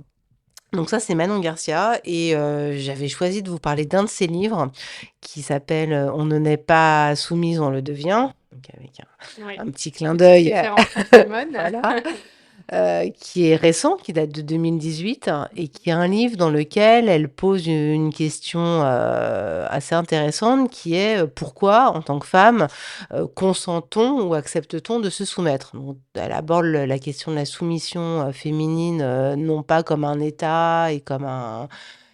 Donc ça, c'est Manon Garcia et j'avais choisi de vous parler d'un de ses livres qui s'appelle On ne naît pas soumise, on le devient. Donc avec Ouais. un petit clin Petite d'œil, référence à Simone. voilà, qui est récent, qui date de 2018 et qui est un livre dans lequel elle pose une question assez intéressante qui est pourquoi, en tant que femme, consent-on ou accepte-t-on de se soumettre? Donc, elle aborde la question de la soumission féminine non pas comme un état et comme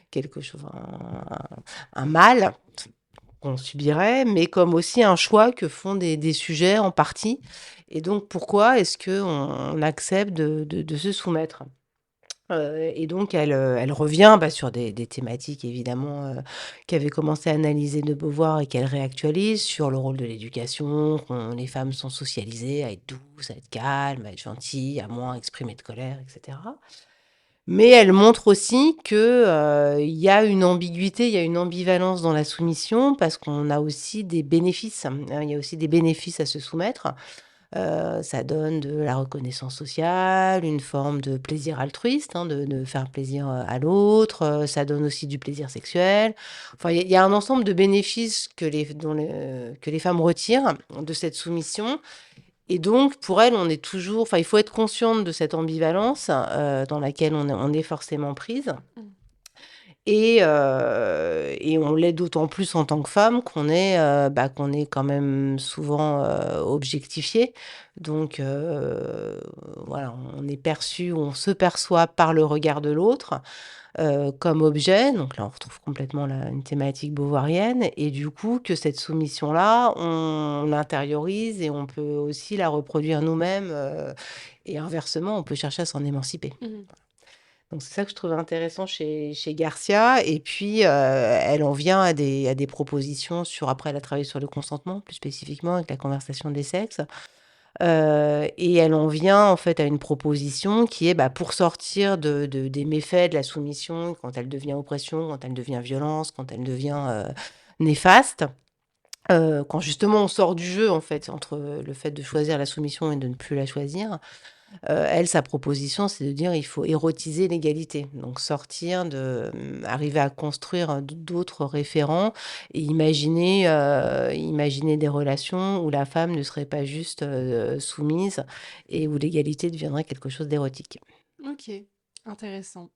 quelque chose, un mal qu'on subirait, mais comme aussi un choix que font des sujets en partie. Et donc, pourquoi est-ce qu'on accepte de se soumettre? Et donc, elle revient sur des thématiques, évidemment, qu'avait commencé à analyser de Beauvoir et qu'elle réactualise sur le rôle de l'éducation, que les femmes sont socialisées à être douces, à être calmes, à être gentilles, à moins exprimer de colère, etc. Mais elle montre aussi que, il y a une ambiguïté, il y a une ambivalence dans la soumission parce qu'on a aussi des bénéfices, hein. Il y a aussi des bénéfices à se soumettre. Ça donne de la reconnaissance sociale, une forme de plaisir altruiste, hein, de faire plaisir, à l'autre, ça donne aussi du plaisir sexuel. Enfin, il y a un ensemble de bénéfices que les femmes retirent de cette soumission et donc pour elles, on est toujours enfin, il faut être consciente de cette ambivalence, dans laquelle on est forcément prise. Mmh. Et on l'est d'autant plus en tant que femme qu'on est quand même souvent, objectifiées. Donc voilà, on est perçu, on se perçoit par le regard de l'autre, comme objet. Donc là, on retrouve complètement une thématique beauvoirienne et du coup que cette soumission-là, on l'intériorise et on peut aussi la reproduire nous-mêmes, et inversement, on peut chercher à s'en émanciper. Mmh. Donc c'est ça que je trouve intéressant chez Garcia et puis, elle en vient à des propositions sur après elle a travaillé sur le consentement, plus spécifiquement avec la conversation des sexes, et elle en vient en fait à une proposition qui est, bah, pour sortir des méfaits de la soumission quand elle devient oppression, quand elle devient violence, quand elle devient, néfaste, quand justement on sort du jeu en fait entre le fait de choisir la soumission et de ne plus la choisir. Elle, sa proposition, c'est de dire: «Il faut érotiser l'égalité». Donc sortir arriver à construire, d'autres référents et imaginer des relations où la femme ne serait pas juste, soumise et où l'égalité deviendrait quelque chose d'érotique. OK, intéressant.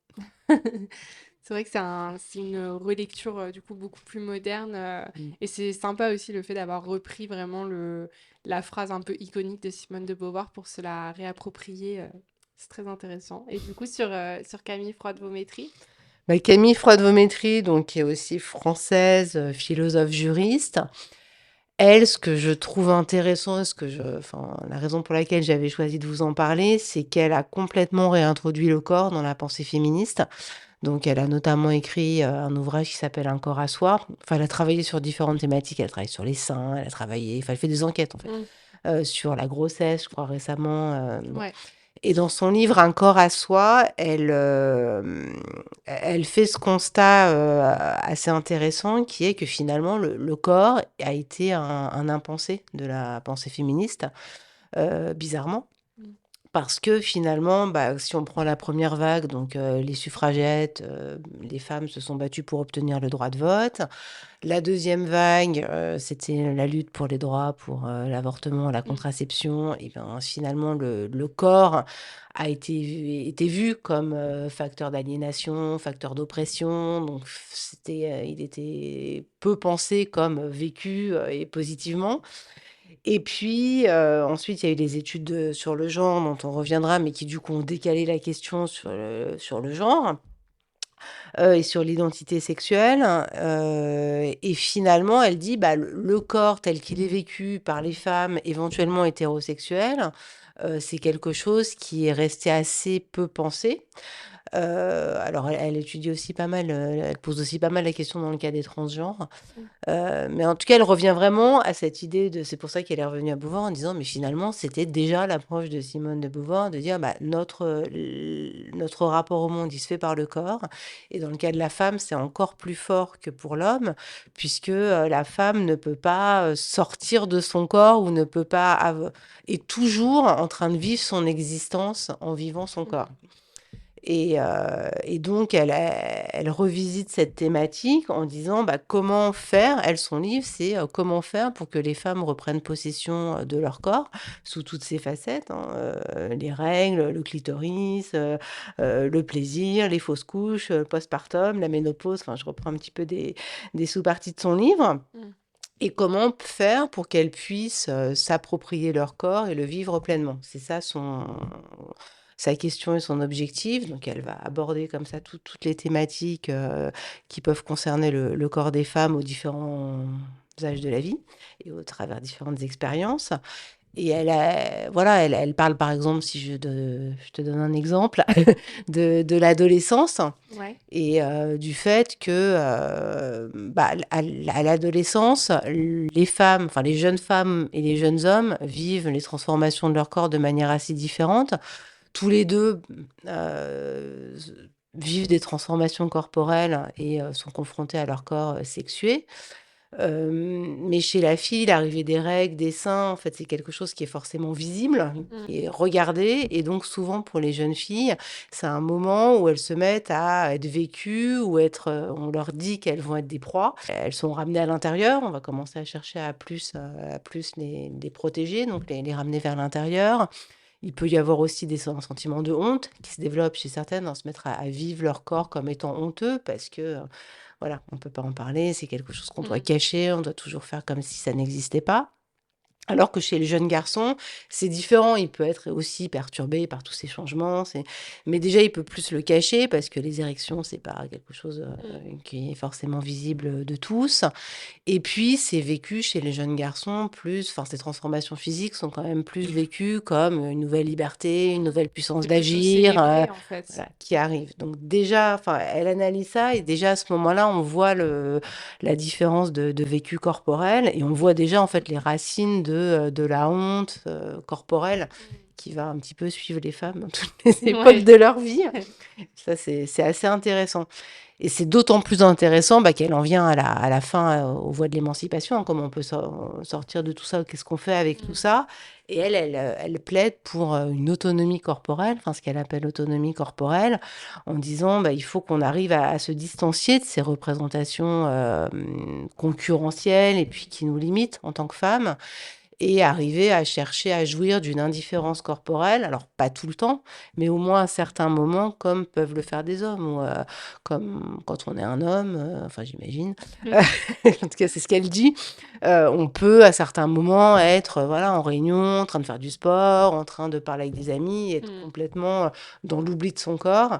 C'est vrai que c'est une relecture, du coup, beaucoup plus moderne, Mmh. et c'est sympa aussi le fait d'avoir repris vraiment la phrase un peu iconique de Simone de Beauvoir pour se la réapproprier, c'est très intéressant. Et du coup, sur Camille Froide-Vaumétrie? Bah, Camille Froide-Vaumétrie, donc qui est aussi française, philosophe juriste. Elle, ce que je trouve intéressant et la raison pour laquelle j'avais choisi de vous en parler, c'est qu'elle a complètement réintroduit le corps dans la pensée féministe. Donc elle a notamment écrit, un ouvrage qui s'appelle «Un corps à soi». Enfin, elle a travaillé sur différentes thématiques. Elle travaille sur les seins, elle fait des enquêtes, en fait, Mmh. sur la grossesse, je crois récemment, bon. Ouais. Et dans son livre «Un corps à soi», elle fait ce constat, assez intéressant qui est que finalement le corps a été un impensé de la pensée féministe, bizarrement. Mmh. Parce que finalement, bah, si on prend la première vague, donc les suffragettes, les femmes se sont battues pour obtenir le droit de vote. La deuxième vague, c'était la lutte pour les droits, pour, l'avortement, la Mmh. contraception et ben, finalement le corps a été vu comme, facteur d'aliénation, facteur d'oppression, donc il était peu pensé comme vécu, et positivement. Et puis, ensuite, il y a eu les études sur le genre dont on reviendra, mais qui du coup ont décalé la question sur le genre, et sur l'identité sexuelle, et finalement elle dit: «Bah, le corps tel qu'il est vécu par les femmes éventuellement hétérosexuelles, c'est quelque chose qui est resté assez peu pensé». Alors elle étudie aussi pas mal, elle pose aussi pas mal la question dans le cas des transgenres. Mmh. Mais en tout cas, elle revient vraiment à cette idée c'est pour ça qu'elle est revenue à Beauvoir en disant: «Mais finalement, c'était déjà l'approche de Simone de Beauvoir de dire, bah, notre rapport au monde, il se fait par le corps et dans le cas de la femme, c'est encore plus fort que pour l'homme puisque, la femme ne peut pas, sortir de son corps ou ne peut pas est toujours en train de vivre son existence en vivant son corps». Mmh. Et donc elle revisite cette thématique en disant, bah, comment faire son livre, c'est, comment faire pour que les femmes reprennent possession, de leur corps sous toutes ses facettes, hein, les règles, le clitoris, le plaisir, les fausses couches, le postpartum, la ménopause, enfin je reprends un petit peu des sous-parties de son livre Mmh. et comment faire pour qu'elles puissent, s'approprier leur corps et le vivre pleinement. C'est ça sa question et son objectif. Donc elle va aborder comme ça toutes les thématiques, qui peuvent concerner le corps des femmes aux différents âges de la vie et au travers différentes expériences. Et elle parle par exemple, si je te donne un exemple, de l'adolescence Ouais. et du fait que, bah, à l'adolescence, les femmes, enfin les jeunes femmes et les jeunes hommes vivent les transformations de leur corps de manière assez différente. Tous les 2 s vivent des transformations corporelles et sont confrontés à leur corps, sexué. Mais chez la fille, l'arrivée des règles, des seins, en fait, c'est quelque chose qui est forcément visible, Mmh. qui est regardé et donc souvent pour les jeunes filles, c'est un moment où elles se mettent à être vécues ou être, on leur dit qu'elles vont être des proies. Elles sont ramenées à l'intérieur, on va commencer à chercher à plus les protéger, donc les ramener vers l'intérieur. Il peut y avoir aussi un sentiment de honte qui se développe chez certaines, à se mettre à vivre leur corps comme étant honteux parce que, voilà, on peut pas en parler, c'est quelque chose qu'on doit Mmh. cacher, on doit toujours faire comme si ça n'existait pas. Alors que chez le jeune garçon, c'est différent, il peut être aussi perturbé par tous ces changements, mais déjà il peut plus le cacher parce que les érections, c'est pas quelque chose, Mmh. qui est forcément visible, de tous. Et puis, c'est vécu chez les jeunes garçons ces transformations physiques sont quand même plus vécues comme une nouvelle liberté, une nouvelle puissance C'est plutôt d'agir, célébré, en fait. voilà, qui arrive. Donc déjà, enfin, elle analyse ça et déjà à ce moment-là, on voit la différence de vécu corporel et on voit déjà en fait les racines de la honte, corporelle qui va un petit peu suivre les femmes dans toutes les Mmh. époques Ouais. de leur vie. Ça, c'est assez intéressant. Et c'est d'autant plus intéressant, qu'elle en vient à la fin, aux voies de l'émancipation, hein, comment on peut sortir de tout ça, qu'est-ce qu'on fait avec tout Mmh. ça? Et elle plaide pour, une autonomie corporelle, enfin ce qu'elle appelle autonomie corporelle, en disant: «Il faut qu'on arrive à se distancier de ces représentations, concurrentielles et puis qui nous limitent en tant que femmes et arriver à chercher à jouir d'une indifférence corporelle, alors pas tout le temps, mais au moins à certains moments comme peuvent le faire des hommes ou, comme quand on est un homme, enfin j'imagine, Mmh. en tout cas c'est ce qu'elle dit, on peut à certains moments être, voilà en réunion, en train de faire du sport, en train de parler avec des amis, être Mmh. complètement, dans l'oubli de son corps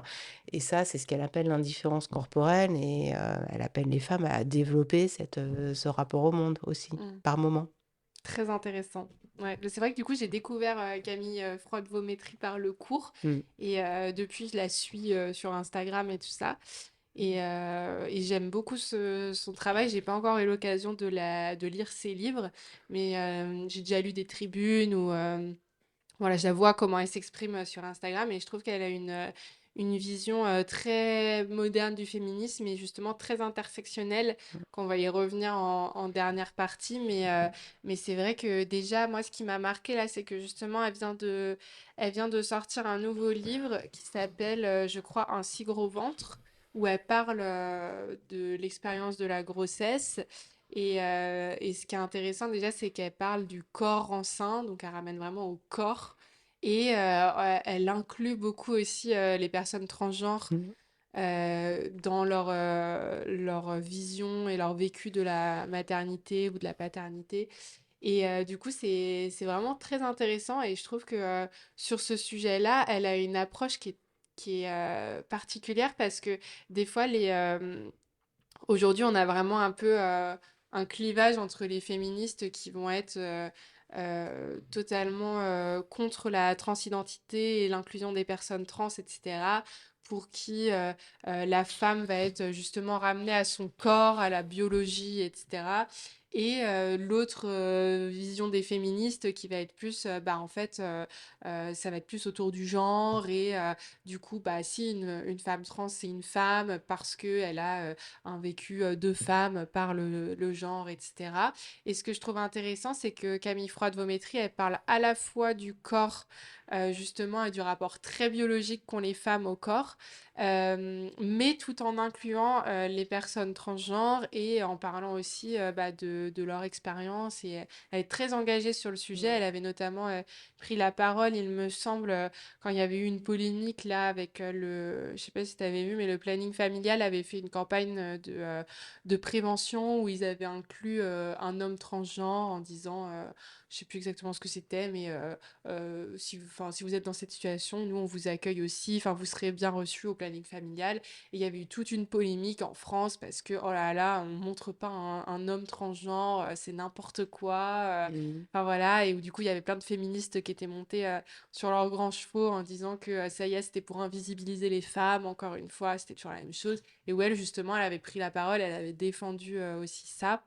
et ça, c'est ce qu'elle appelle l'indifférence corporelle et elle appelle les femmes à développer ce rapport au monde aussi, Mmh. par moment. Très intéressant. Ouais, c'est vrai que du coup, j'ai découvert Camille Freud-Vométrie par le cours Mmh. et depuis, je la suis sur Instagram et tout ça. Et j'aime beaucoup son travail. J'ai pas encore eu l'occasion de lire ses livres, mais j'ai déjà lu des tribunes ou voilà, je la vois comment elle s'exprime sur Instagram et je trouve qu'elle a une vision très moderne du féminisme et justement très intersectionnelle, qu'on va y revenir en dernière partie. Mais c'est vrai que déjà, moi, ce qui m'a marqué là, c'est que justement, elle vient de sortir un nouveau livre qui s'appelle, je crois, Un si gros ventre, où elle parle de l'expérience de la grossesse. Et ce qui est intéressant déjà, c'est qu'elle parle du corps enceint, donc elle ramène vraiment au corps. Et elle inclut beaucoup aussi les personnes transgenres Mmh. dans leur vision et leur vécu de la maternité ou de la paternité. Et du coup, c'est vraiment très intéressant et je trouve que sur ce sujet-là, elle a une approche qui est particulière parce que des fois, aujourd'hui, on a vraiment un peu un clivage entre les féministes qui vont être totalement contre la transidentité et l'inclusion des personnes trans, etc., pour qui la femme va être justement ramenée à son corps, à la biologie, etc. Et l'autre vision des féministes qui va être plus, en fait, ça va être plus autour du genre et du coup, si une femme trans, c'est une femme parce qu'elle a un vécu de femme par le genre, etc. Et ce que je trouve intéressant, c'est que Camille Freud-Vométrie, elle parle à la fois du corps, justement, et du rapport très biologique qu'ont les femmes au corps, mais tout en incluant les personnes transgenres et en parlant aussi de leur expérience. Et elle est très engagée sur le sujet. Elle avait notamment pris la parole, il me semble, quand il y avait eu une polémique là avec je sais pas si tu avais vu, mais le planning familial avait fait une campagne de prévention où ils avaient inclus un homme transgenre en disant, je sais plus exactement ce que c'était, mais si vous êtes dans cette situation, nous on vous accueille aussi, enfin vous serez bien reçus au planning familial. Et il y avait eu toute une polémique en France parce que oh là là, on montre pas un homme transgenre, c'est n'importe quoi. Mmh. Enfin voilà, et où du coup il y avait plein de féministes qui étaient montées sur leurs grands chevaux en disant que ça y est, c'était pour invisibiliser les femmes, encore une fois, c'était toujours la même chose. Et où elle, justement, elle avait pris la parole, elle avait défendu aussi ça.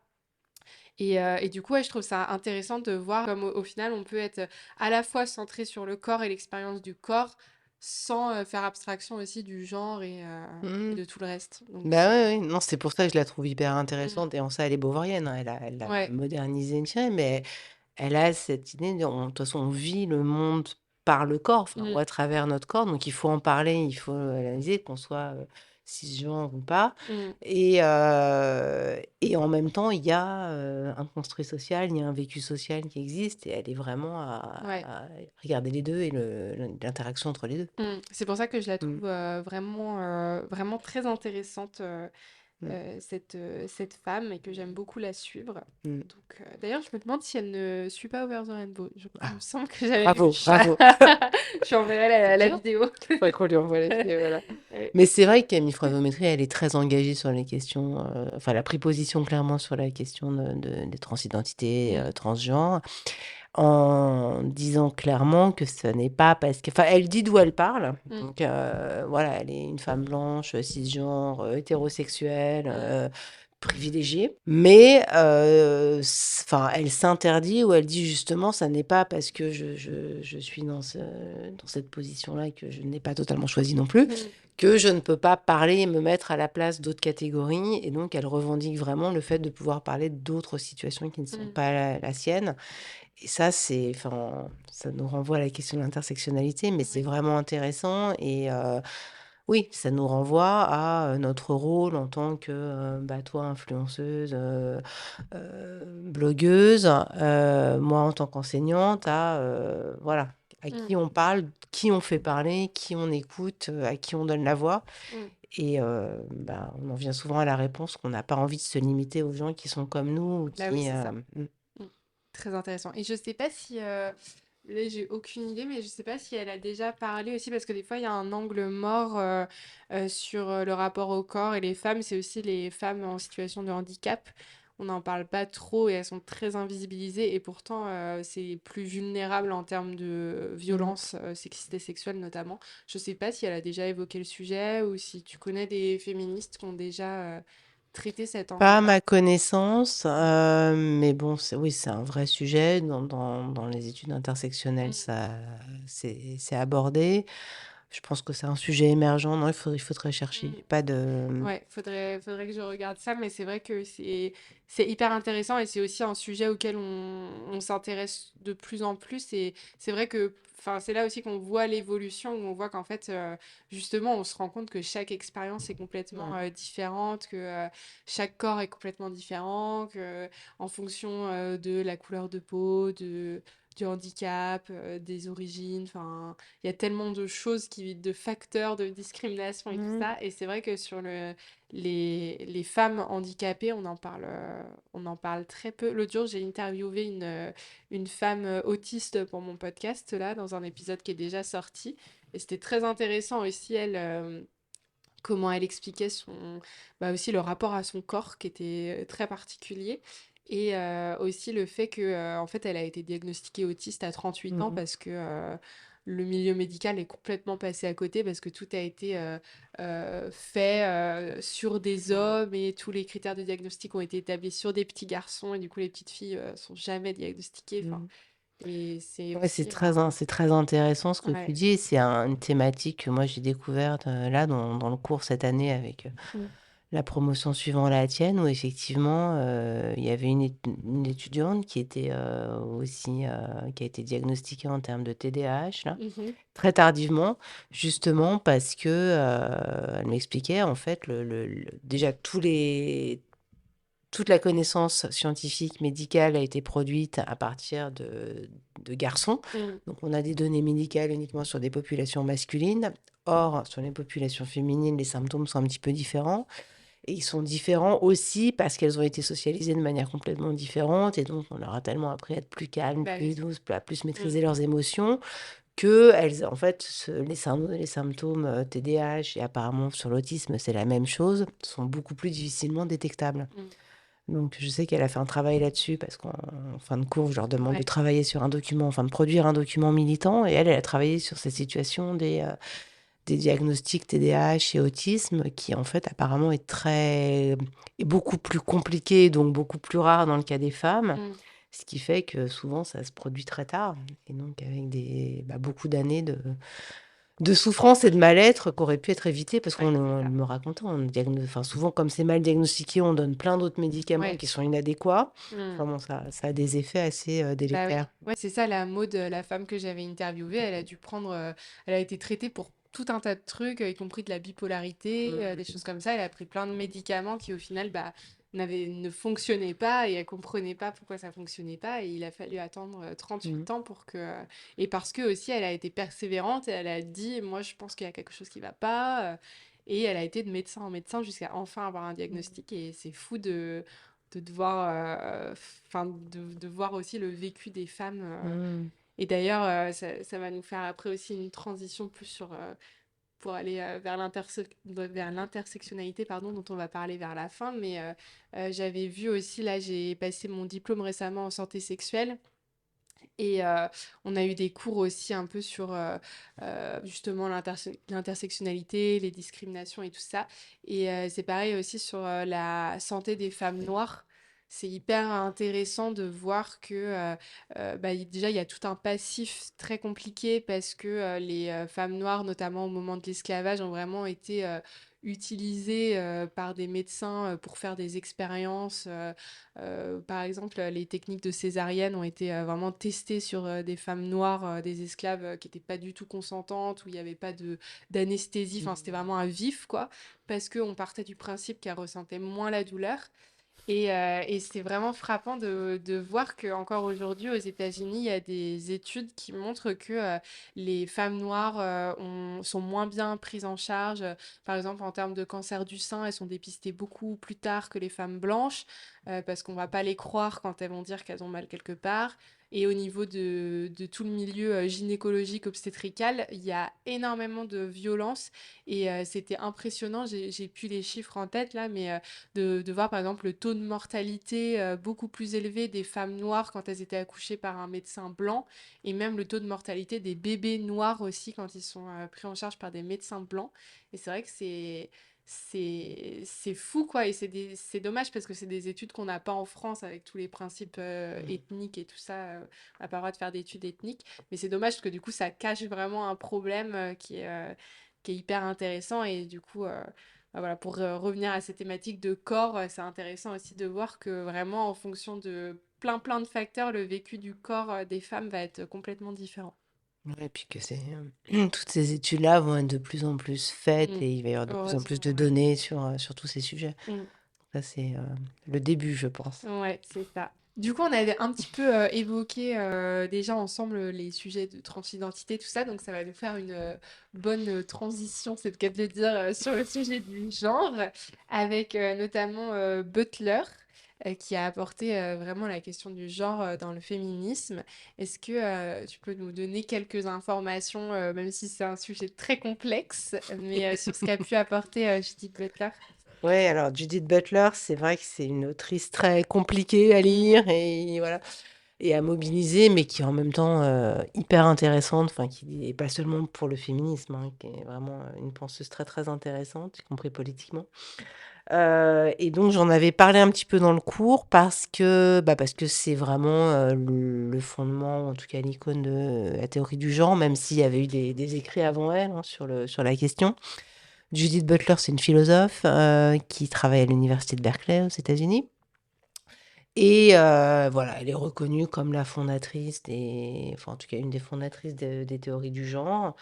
Et du coup, ouais, je trouve ça intéressant de voir comme au final, on peut être à la fois centré sur le corps et l'expérience du corps, sans faire abstraction aussi du genre et Mmh. de tout le reste. Donc Bah, c'est... ouais, ouais, non, c'est pour ça que je la trouve hyper Mm. intéressante et en ça, elle est beauvoirienne, hein. Elle a Ouais. modernisé une série, mais elle a cette idée de toute façon, on vit le monde par le corps, enfin, ou Mm. à travers notre corps, donc il faut en parler, il faut l'analyser, qu'on soit, cisgenre ou pas Mm. et en même temps, il y a, un construit social, il y a un vécu social qui existe et elle est vraiment Ouais. à regarder les 2 et l'interaction entre les 2. Mm. C'est pour ça que je la Mmh. trouve vraiment très intéressante, Mmh. cette femme, et que j'aime beaucoup la suivre. Mmh. Donc, d'ailleurs, je me demande si elle ne suit pas Over the Rainbow. Il me Ah, semble que j'avais vu. bravo, bravo. Je lui enverrai C'est la bien. vidéo. Faudrait qu'on lui envoie la vidéo, voilà. Ouais. Mais c'est vrai que Camille Froideau-Métry, elle est très engagée sur les questions, enfin, elle a pris position clairement sur la question des transidentités, Mm. transgenres, en disant clairement que ce n'est pas parce que, enfin, elle dit d'où elle parle. Mm. Donc, voilà, elle est une femme blanche, cisgenre, hétérosexuelle, Mm. privilégiée. Mais, enfin, elle s'interdit ou elle dit justement, ça n'est pas parce que je suis dans cette position-là que je n'ai pas totalement choisi non plus, Mm. que je ne peux pas parler et me mettre à la place d'autres catégories. Et donc, elle revendique vraiment le fait de pouvoir parler d'autres situations qui ne sont Mm. pas la sienne. Et ça, enfin, ça nous renvoie à la question de l'intersectionnalité, mais c'est Oui. vraiment intéressant. Et oui, ça nous renvoie à notre rôle en tant que, bah, toi, influenceuse, blogueuse, moi, en tant qu'enseignante, voilà, à Mm. qui on parle, qui on fait parler, qui on écoute, à qui on donne la voix. Mm. Et bah, on en vient souvent à la réponse qu'on n'a pas envie de se limiter aux gens qui sont comme nous ou Bah oui, qui... c'est ça. Mm. Très intéressant. Et je sais pas si, là j'ai aucune idée, mais je sais pas si elle a déjà parlé aussi, parce que des fois il y a un angle mort sur le rapport au corps et les femmes, c'est aussi les femmes en situation de handicap. On n'en parle pas trop et elles sont très invisibilisées, et pourtant c'est plus vulnérable en termes de Mmh. violence sexiste et sexuelle notamment. Je sais pas si elle a déjà évoqué le sujet, ou si tu connais des féministes qui ont déjà traité cet Pas à angle-là. ma connaissance, mais bon, oui, c'est un vrai sujet. Dans les études intersectionnelles, Mm. c'est abordé. Je pense que c'est un sujet émergent. Non, il faudrait chercher. Mm. Pas de... Ouais, faudrait que je regarde ça, mais c'est vrai que c'est hyper intéressant, et c'est aussi un sujet auquel on s'intéresse de plus en plus. Et c'est vrai que, enfin, c'est là aussi qu'on voit l'évolution, où on voit qu'en fait, justement, on se rend compte que chaque expérience est complètement Mmh. différente, que chaque corps est complètement différent, que en fonction de la couleur de peau, du handicap, des origines, enfin, il y a tellement de choses de facteurs de discrimination et tout Mmh. ça. Et c'est vrai que sur les femmes handicapées, on en parle très peu. L'autre jour, j'ai interviewé une femme autiste pour mon podcast, là, dans un épisode qui est déjà sorti. Et c'était très intéressant aussi, elle, comment elle expliquait bah aussi le rapport à son corps, qui était très particulier. Et aussi le fait que, en fait, elle a été diagnostiquée autiste à 38 ans, Mmh. parce que le milieu médical est complètement passé à côté, parce que tout a été fait sur des hommes, et tous les critères de diagnostic ont été établis sur des petits garçons, et du coup, les petites filles sont jamais diagnostiquées. Enfin, Mmh. et c'est Ouais, aussi c'est très intéressant ce que tu Ouais. dis. Et c'est une thématique que moi j'ai découverte là dans le cours cette année avec Mm. la promotion suivant la tienne, où effectivement il y avait une étudiante qui était aussi qui a été diagnostiquée en termes de TDAH là, Mhm. très tardivement, justement parce que elle m'expliquait en fait déjà toute la connaissance scientifique médicale a été produite à partir de garçons. Mm. Donc, on a des données médicales uniquement sur des populations masculines. Or, sur les populations féminines, les symptômes sont un petit peu différents. Et ils sont différents aussi parce qu'elles ont été socialisées de manière complètement différente. Et donc, on leur a tellement appris à être plus calmes, Bah plus oui. douces, à plus Mm. maîtriser leurs émotions, que elles, en fait, les symptômes TDAH et apparemment sur l'autisme, c'est la même chose, sont beaucoup plus difficilement détectables. Mm. Donc, je sais qu'elle a fait un travail là-dessus parce qu'en fin de cours, je leur demande de Ouais. travailler sur un document, enfin de produire un document militant. Et elle a travaillé sur cette situation des diagnostics TDAH et autisme, qui en fait apparemment est beaucoup plus compliqué, donc beaucoup plus rare dans le cas des femmes. Mm. Ce qui fait que souvent, ça se produit très tard. Et donc, avec beaucoup d'années de souffrance et de mal-être qui auraient pu être évités parce Ouais, qu'on c'est ça. me racontait, enfin, souvent, comme c'est mal diagnostiqué, on donne plein d'autres médicaments Ouais. qui sont inadéquats. Mmh. Enfin bon, ça a des effets assez Bah oui. délétères. Ouais, c'est ça, la Maud, la femme que j'avais interviewée, elle a dû prendre, elle a été traitée pour tout un tas de trucs, y compris de la bipolarité, des choses comme ça. Elle a pris plein de médicaments qui, au final, bah, ne fonctionnaient pas et elle comprenait pas pourquoi ça fonctionnait pas. Et il a fallu attendre Mm. 38 ans pour que. Et parce que aussi, elle a été persévérante et elle a dit, moi, je pense qu'il y a quelque chose qui va pas. Et elle a été de médecin en médecin jusqu'à enfin avoir un diagnostic. Et c'est fou de devoir, enfin, de voir aussi le vécu des femmes. Mm. Et d'ailleurs, ça va nous faire après aussi une transition plus sur, pour aller vers l'intersectionnalité, pardon, dont on va parler vers la fin. Mais j'avais vu aussi, là, j'ai passé mon diplôme récemment en santé sexuelle. Et on a eu des cours aussi un peu sur justement l'intersectionnalité, les discriminations et tout ça. Et c'est pareil aussi sur la santé des femmes noires. C'est hyper intéressant de voir que bah, déjà il y a tout un passif très compliqué parce que les femmes noires, notamment au moment de l'esclavage, ont vraiment été utilisées par des médecins pour faire des expériences. Par exemple, les techniques de césarienne ont été vraiment testées sur des femmes noires, des esclaves qui n'étaient pas du tout consentantes, où il n'y avait pas d'anesthésie, enfin c'était vraiment un vif, quoi, parce qu'on partait du principe qu'elles ressentaient moins la douleur. Et c'est vraiment frappant de voir qu'encore aujourd'hui, aux États-Unis, il y a des études qui montrent que les femmes noires sont moins bien prises en charge. Par exemple, en termes de cancer du sein, elles sont dépistées beaucoup plus tard que les femmes blanches, parce qu'on ne va pas les croire quand elles vont dire qu'elles ont mal quelque part. Et au niveau de tout le milieu gynécologique obstétrical, il y a énormément de violence. Et c'était impressionnant, j'ai plus les chiffres en tête là, mais de voir par exemple le taux de mortalité beaucoup plus élevé des femmes noires quand elles étaient accouchées par un médecin blanc, et même le taux de mortalité des bébés noirs aussi quand ils sont pris en charge par des médecins blancs. Et c'est vrai que c'est fou quoi, et c'est dommage parce que c'est des études qu'on n'a pas en France avec tous les principes ethniques et tout ça. On n'a pas le droit de faire d'études ethniques, mais c'est dommage parce que du coup ça cache vraiment un problème qui est hyper intéressant. Et du coup bah voilà, pour revenir à ces thématiques de corps, c'est intéressant aussi de voir que vraiment en fonction de plein de facteurs, le vécu du corps des femmes va être complètement différent. Ouais, et puis que toutes ces études-là vont être de plus en plus faites Mm. et il va y avoir de plus en plus de Heureusement, ouais. données sur tous ces sujets. Mm. Ça, c'est le début, je pense. Ouais, c'est ça. Du coup, on avait un petit peu évoqué déjà ensemble les sujets de transidentité, tout ça, donc ça va nous faire une bonne transition, c'est le cas de le dire, sur le sujet du genre, avec notamment Butler, qui a apporté vraiment la question du genre dans le féminisme. Est-ce que tu peux nous donner quelques informations, même si c'est un sujet très complexe, mais sur ce qu'a pu apporter Judith Butler? Ouais, alors Judith Butler, c'est vrai que c'est une autrice très compliquée à Mm. lire et voilà, et à mobiliser, mais qui est en même temps hyper intéressante, enfin qui n'est pas seulement pour le féminisme, hein, qui est vraiment une penseuse très très intéressante, y compris politiquement. Et donc j'en avais parlé un petit peu dans le cours parce que c'est vraiment le fondement, en tout cas l'icône de la théorie du genre, même s'il y avait eu des écrits avant elle hein, sur la question. Judith Butler, c'est une philosophe qui travaille à l'université de Berkeley aux États-Unis. Et voilà, elle est reconnue comme la fondatrice enfin en tout cas une des fondatrices des théories du genre.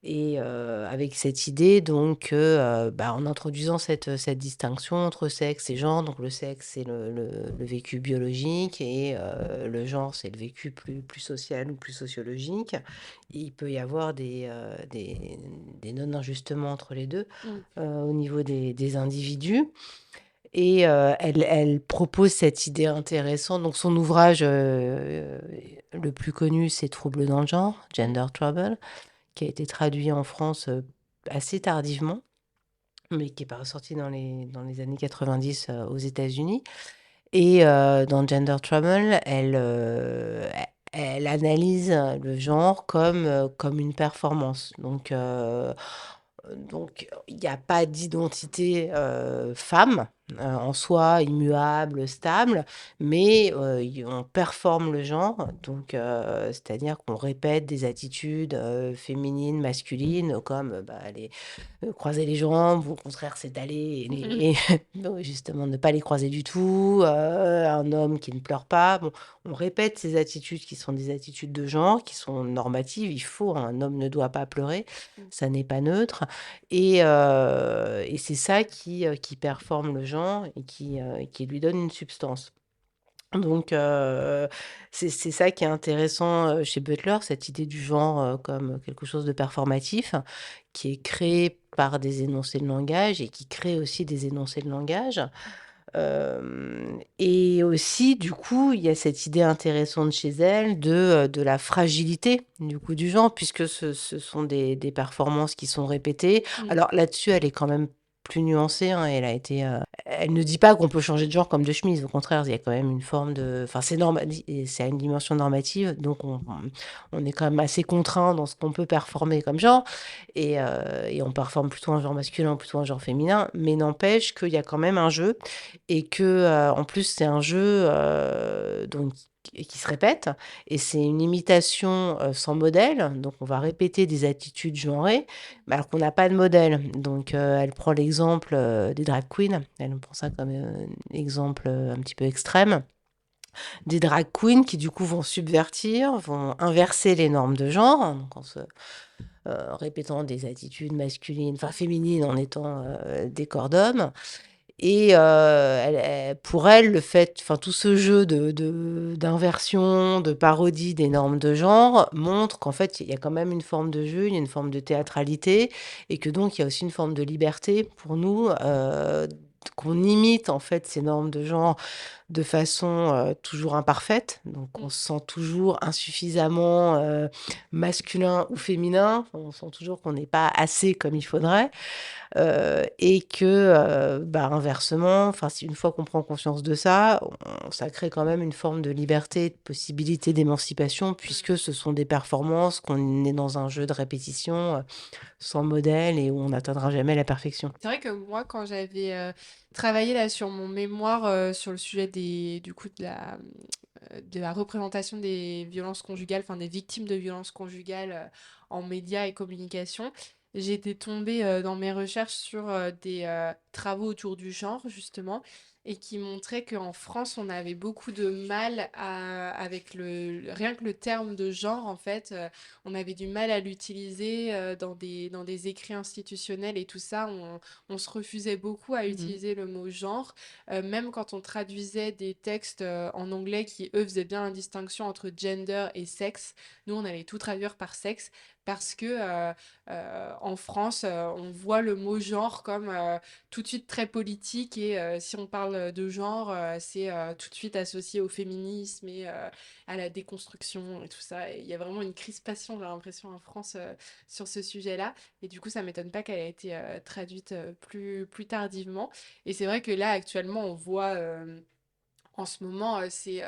Et avec cette idée donc en introduisant cette distinction entre sexe et genre, donc le sexe c'est le vécu biologique et le genre c'est le vécu plus social ou plus sociologique. Il peut y avoir des non-ajustements entre les deux Mm. au niveau des individus. Et elle propose cette idée intéressante. Donc son ouvrage le plus connu, c'est Troubles dans le genre, Mm. Gender Trouble, qui a été traduit en France assez tardivement, mais qui est pas ressorti dans les années 90 aux États-Unis. Et dans Gender Trouble, elle analyse le genre comme une performance. Donc il n'y a pas d'identité femme. en soi, immuable, stable, mais on performe le genre, donc c'est-à-dire qu'on répète des attitudes, féminines, masculines, comme, croiser les jambes ou au contraire s'étaler et les non, justement ne pas les croiser du tout, un homme qui ne pleure pas. Bon, on répète ces attitudes qui sont des attitudes de genre, qui sont normatives. Il faut, un homme ne doit pas pleurer, ça n'est pas neutre et c'est ça qui performe le genre et qui lui donne une substance. Donc c'est ça qui est intéressant, chez Butler, cette idée du genre, comme quelque chose de performatif, qui est créé par des énoncés de langage et qui crée aussi des énoncés de langage. Et aussi, du coup, il y a cette idée intéressante chez elle de la fragilité, du coup, du genre, puisque ce sont des performances qui sont répétées. Mmh. Alors là-dessus, elle est quand même plus nuancée, hein, elle ne dit pas qu'on peut changer de genre comme de chemise, au contraire, il y a quand même une forme de enfin, c'est à une dimension normative, donc on est quand même assez contraint dans ce qu'on peut performer comme genre et on performe plutôt un genre masculin, plutôt un genre féminin, mais n'empêche qu'il y a quand même un jeu et que, en plus, c'est un jeu, donc qui se répète et c'est une imitation, sans modèle. Donc on va répéter des attitudes genrées, mais alors qu'on n'a pas de modèle. Donc, elle prend l'exemple, des drag queens. Elle prend ça comme, exemple, un petit peu extrême. Des drag queens qui, du coup, vont subvertir, vont inverser les normes de genre, donc répétant des attitudes masculines enfin féminines en étant, des corps d'hommes et pour elle, le fait enfin, tout ce jeu d'inversion, de parodie des normes de genre montre qu'en fait, il y a quand même une forme de jeu, il y a une forme de théâtralité et que donc il y a aussi une forme de liberté pour nous, qu'on imite en fait ces normes de genre de façon, toujours imparfaite. Donc Mmh. on se sent toujours insuffisamment, masculin ou féminin. On sent toujours qu'on n'est pas assez comme il faudrait. Et que, inversement, enfin, si une fois qu'on prend conscience de ça, ça crée quand même une forme de liberté, de possibilité d'émancipation Mmh. puisque ce sont des performances, qu'on est dans un jeu de répétition, sans modèle et où on n'atteindra jamais la perfection. C'est vrai que moi, quand j'avais travaillé là sur mon mémoire sur le sujet du coup, de la représentation des violences conjugales, enfin des victimes de violences conjugales en médias et communication, j'étais tombée dans mes recherches sur des travaux autour du genre, justement, et qui montraient qu'en France, on avait beaucoup de mal avec rien que le terme de genre, en fait, on avait du mal à l'utiliser dans des écrits institutionnels et tout ça. On se refusait beaucoup à Mmh. utiliser le mot genre. Même quand on traduisait des textes en anglais qui, eux, faisaient bien la distinction entre gender et sexe, nous, on allait tout traduire par sexe parce que en France, on voit le mot genre comme tout de suite très politique et si on parle de genre, c'est tout de suite associé au féminisme et à la déconstruction et tout ça. Et il y a vraiment une crispation, j'ai l'impression, en France sur ce sujet-là. Et du coup, ça m'étonne pas qu'elle ait été traduite plus tardivement. Et c'est vrai que là, actuellement, on voit en ce moment, c'est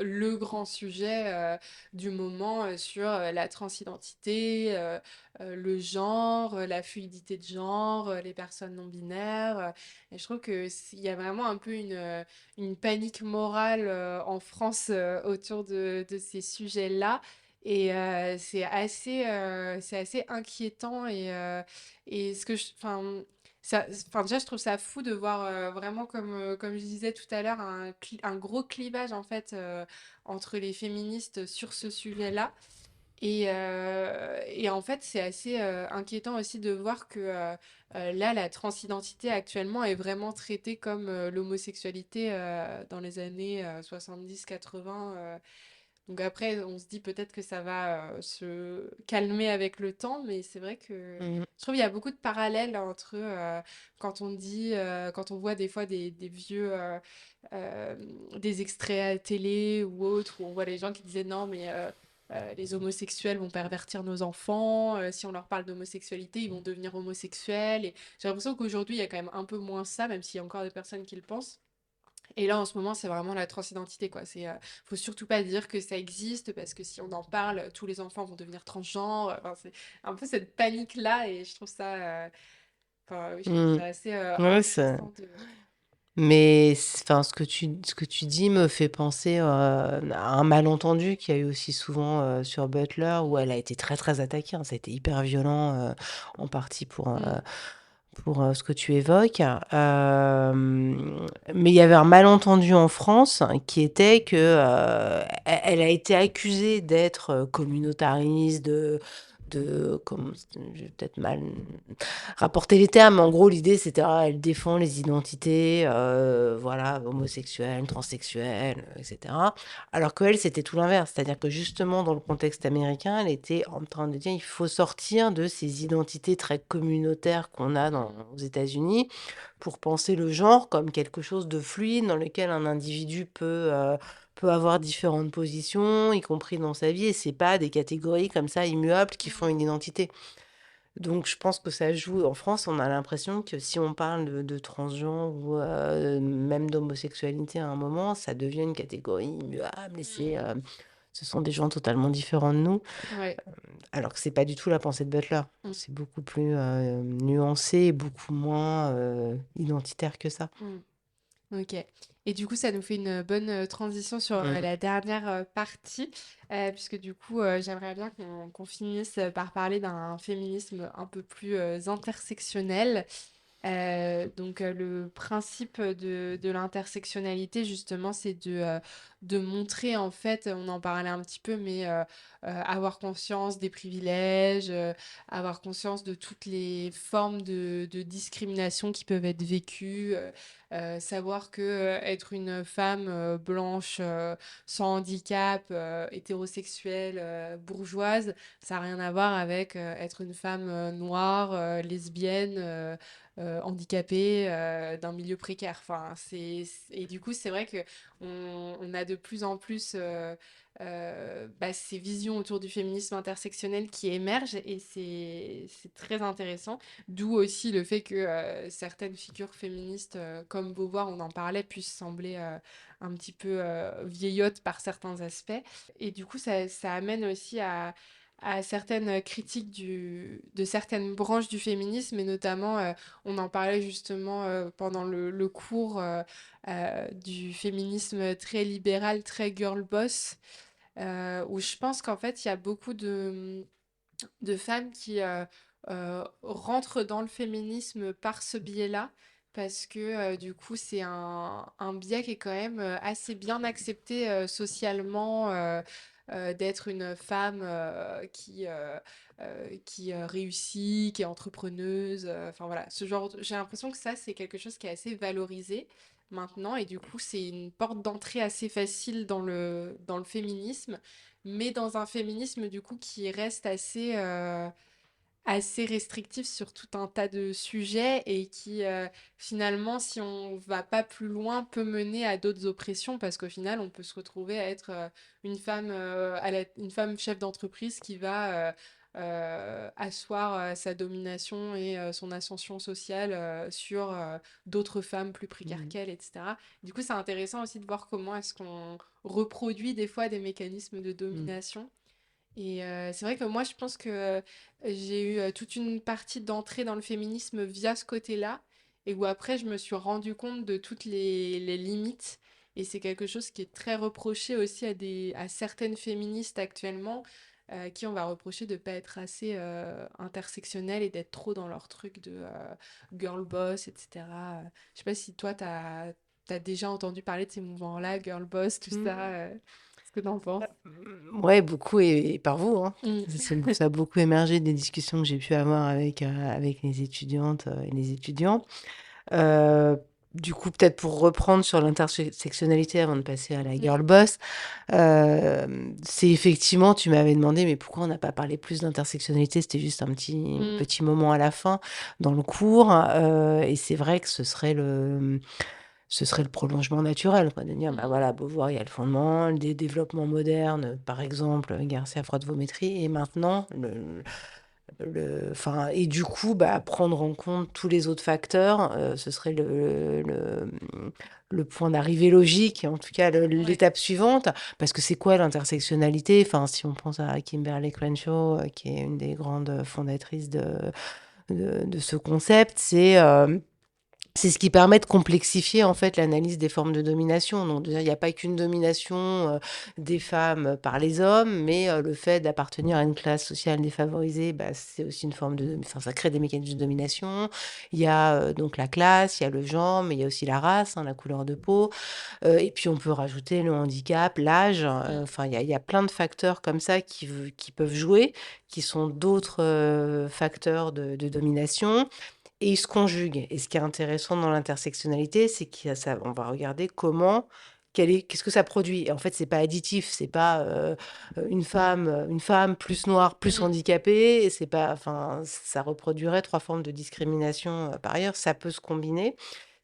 le grand sujet du moment sur la transidentité, le genre, la fluidité de genre, les personnes non binaires. Et je trouve il y a vraiment un peu une panique morale en France autour de ces sujets-là. Et c'est assez inquiétant et ce que enfin, enfin, déjà, je trouve ça fou de voir vraiment, comme je disais tout à l'heure, un gros clivage en fait entre les féministes sur ce sujet-là. Et en fait, c'est assez inquiétant aussi de voir que là, la transidentité actuellement est vraiment traitée comme l'homosexualité dans les années 70-80. Donc après, on se dit peut-être que ça va se calmer avec le temps, mais c'est vrai que Mmh. je trouve qu'il y a beaucoup de parallèles entre quand on voit des fois des vieux, euh, des extraits à télé ou autres, où on voit les gens qui disaient non, mais les homosexuels vont pervertir nos enfants, si on leur parle d'homosexualité, ils vont devenir homosexuels. Et j'ai l'impression qu'aujourd'hui, il y a quand même un peu moins ça, même s'il y a encore des personnes qui le pensent. Et là, en ce moment, c'est vraiment la transidentité, quoi. Faut surtout pas dire que ça existe, parce que si on en parle, tous les enfants vont devenir transgenres. Enfin, c'est un peu cette panique-là, et je trouve ça, enfin, oui, je trouve Mmh. ça assez Ouais, intéressant de... Mais enfin, ce que tu dis me fait penser à un malentendu qu'il y a eu aussi souvent sur Butler, où elle a été très très attaquée, hein. Ça a été hyper violent, en partie Mmh. pour ce que tu évoques. Mais il y avait un malentendu en France qui était que elle a été accusée d'être communautariste, je vais peut-être mal rapporter les termes, mais en gros l'idée c'était elle défend les identités, voilà, homosexuelles, transsexuelles, etc. Alors qu'elle c'était tout l'inverse, c'est-à-dire que justement dans le contexte américain, elle était en train de dire il faut sortir de ces identités très communautaires qu'on a aux États-Unis pour penser le genre comme quelque chose de fluide dans lequel un individu peut avoir différentes positions, y compris dans sa vie, et c'est pas des catégories comme ça immuables qui font Mmh. une identité. Donc je pense que ça joue. En France, on a l'impression que si on parle de transgenre ou même d'homosexualité à un moment, ça devient une catégorie immuable et Mmh. ce sont des gens totalement différents de nous, Ouais. alors que c'est pas du tout la pensée de Butler. Mmh. C'est beaucoup plus nuancé et beaucoup moins identitaire que ça. Mmh. OK. Et du coup, ça nous fait une bonne transition sur Mm. la dernière partie, puisque du coup, j'aimerais bien qu'on finisse par parler d'un féminisme un peu plus intersectionnel. Le principe de l'intersectionnalité, justement, c'est de montrer, en fait, on en parlait un petit peu, mais avoir conscience des privilèges, avoir conscience de toutes les formes de discrimination qui peuvent être vécues, savoir que être une femme blanche, sans handicap, hétérosexuelle, bourgeoise, ça n'a rien à voir avec être une femme noire, lesbienne, handicapée, d'un milieu précaire. Enfin, et du coup, c'est vrai que on a de plus en plus ces visions autour du féminisme intersectionnel qui émergent et c'est très intéressant. D'où aussi le fait que certaines figures féministes comme Beauvoir, on en parlait, puissent sembler un petit peu vieillottes par certains aspects. Et du coup, ça amène aussi à certaines critiques de certaines branches du féminisme, et notamment, on en parlait justement pendant le cours du féminisme très libéral, très girl boss, où je pense qu'en fait, il y a beaucoup de femmes qui rentrent dans le féminisme par ce biais-là, parce que du coup, c'est un biais qui est quand même assez bien accepté socialement, d'être une femme qui réussit, qui est entrepreneuse. Enfin voilà, ce genre j'ai l'impression que ça, c'est quelque chose qui est assez valorisé maintenant, et du coup, c'est une porte d'entrée assez facile dans le féminisme, mais dans un féminisme du coup qui reste assez restrictif sur tout un tas de sujets, et qui finalement, si on va pas plus loin, peut mener à d'autres oppressions, parce qu'au final on peut se retrouver à être une femme une femme chef d'entreprise qui va asseoir sa domination et son ascension sociale sur d'autres femmes plus précaires Mm. qu'elle, etc. Du coup, c'est intéressant aussi de voir comment est-ce qu'on reproduit des fois des mécanismes de Mm. domination. Et c'est vrai que moi, je pense que j'ai eu toute une partie d'entrée dans le féminisme via ce côté-là, et où après, je me suis rendu compte de toutes les limites. Et c'est quelque chose qui est très reproché aussi à certaines féministes actuellement, qui on va reprocher de ne pas être assez intersectionnelles et d'être trop dans leur truc de girl boss, etc. Je sais pas si toi, t'as déjà entendu parler de ces mouvements-là, girl boss, tout ça. Mm. Ce que t'en penses? Ouais, beaucoup et par vous, hein. Mm. Ça a beaucoup émergé des discussions que j'ai pu avoir avec les étudiantes et les étudiants. Euh, du coup, peut-être pour reprendre sur l'intersectionnalité avant de passer à la Mm. girl boss, c'est effectivement, tu m'avais demandé, mais pourquoi on n'a pas parlé plus d'intersectionnalité? C'était juste un Mm. petit moment à la fin dans le cours, et c'est vrai que ce serait le prolongement naturel, quoi, de dire, bah Mm. voilà, Beauvoir, il y a le fondement, des développements modernes, par exemple, Garcia, Freud, Vométrie, et maintenant, enfin, et du coup, bah, prendre en compte tous les autres facteurs, ce serait le point d'arrivée logique, en tout cas Ouais. l'étape suivante, parce que c'est quoi l'intersectionnalité? Enfin, si on pense à Kimberly Crenshaw, qui est une des grandes fondatrices de ce concept, c'est C'est ce qui permet de complexifier en fait l'analyse des formes de domination. Donc, il n'y a pas qu'une domination des femmes par les hommes, mais le fait d'appartenir à une classe sociale défavorisée, bah, c'est aussi une forme de... Enfin, ça crée des mécanismes de domination. Il y a donc la classe, il y a le genre, mais il y a aussi la race, hein, la couleur de peau. Et puis on peut rajouter le handicap, l'âge. Enfin, il y a plein de facteurs comme ça qui peuvent jouer, qui sont d'autres facteurs de domination. Et ils se conjuguent. Et ce qui est intéressant dans l'intersectionnalité, c'est qu'on va regarder qu'est-ce que ça produit. Et en fait, c'est pas additif, c'est pas une femme plus noire, plus Mm. handicapée. Et c'est pas, enfin, ça reproduirait trois formes de discrimination par ailleurs. Ça peut se combiner.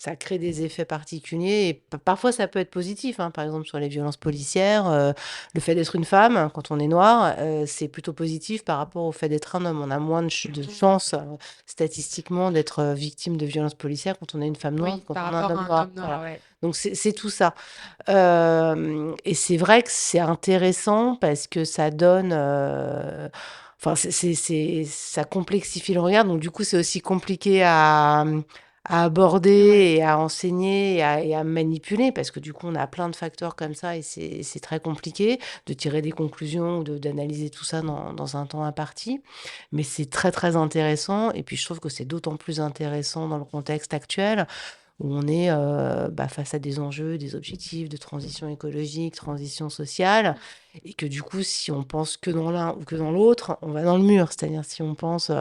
Ça crée des effets particuliers et parfois ça peut être positif, hein. Par exemple sur les violences policières, le fait d'être une femme quand on est noir, c'est plutôt positif par rapport au fait d'être un homme. On a moins de chances statistiquement d'être victime de violences policières quand on est une femme noire Oui, que quand par on est un rapport à homme un noir. homme noir, Voilà. ouais. Donc c'est tout ça. Et c'est vrai que c'est intéressant parce que ça donne... Enfin, ça complexifie le regard. Donc du coup, c'est aussi compliqué à aborder Ouais. et à enseigner et à manipuler parce que du coup, on a plein de facteurs comme ça et c'est très compliqué de tirer des conclusions ou d'analyser tout ça dans un temps imparti. Mais c'est très, très intéressant. Et puis, je trouve que c'est d'autant plus intéressant dans le contexte actuel où on est face à des enjeux, des objectifs de transition écologique, transition sociale, et que du coup, si on pense que dans l'un ou que dans l'autre, on va dans le mur. C'est-à-dire si on pense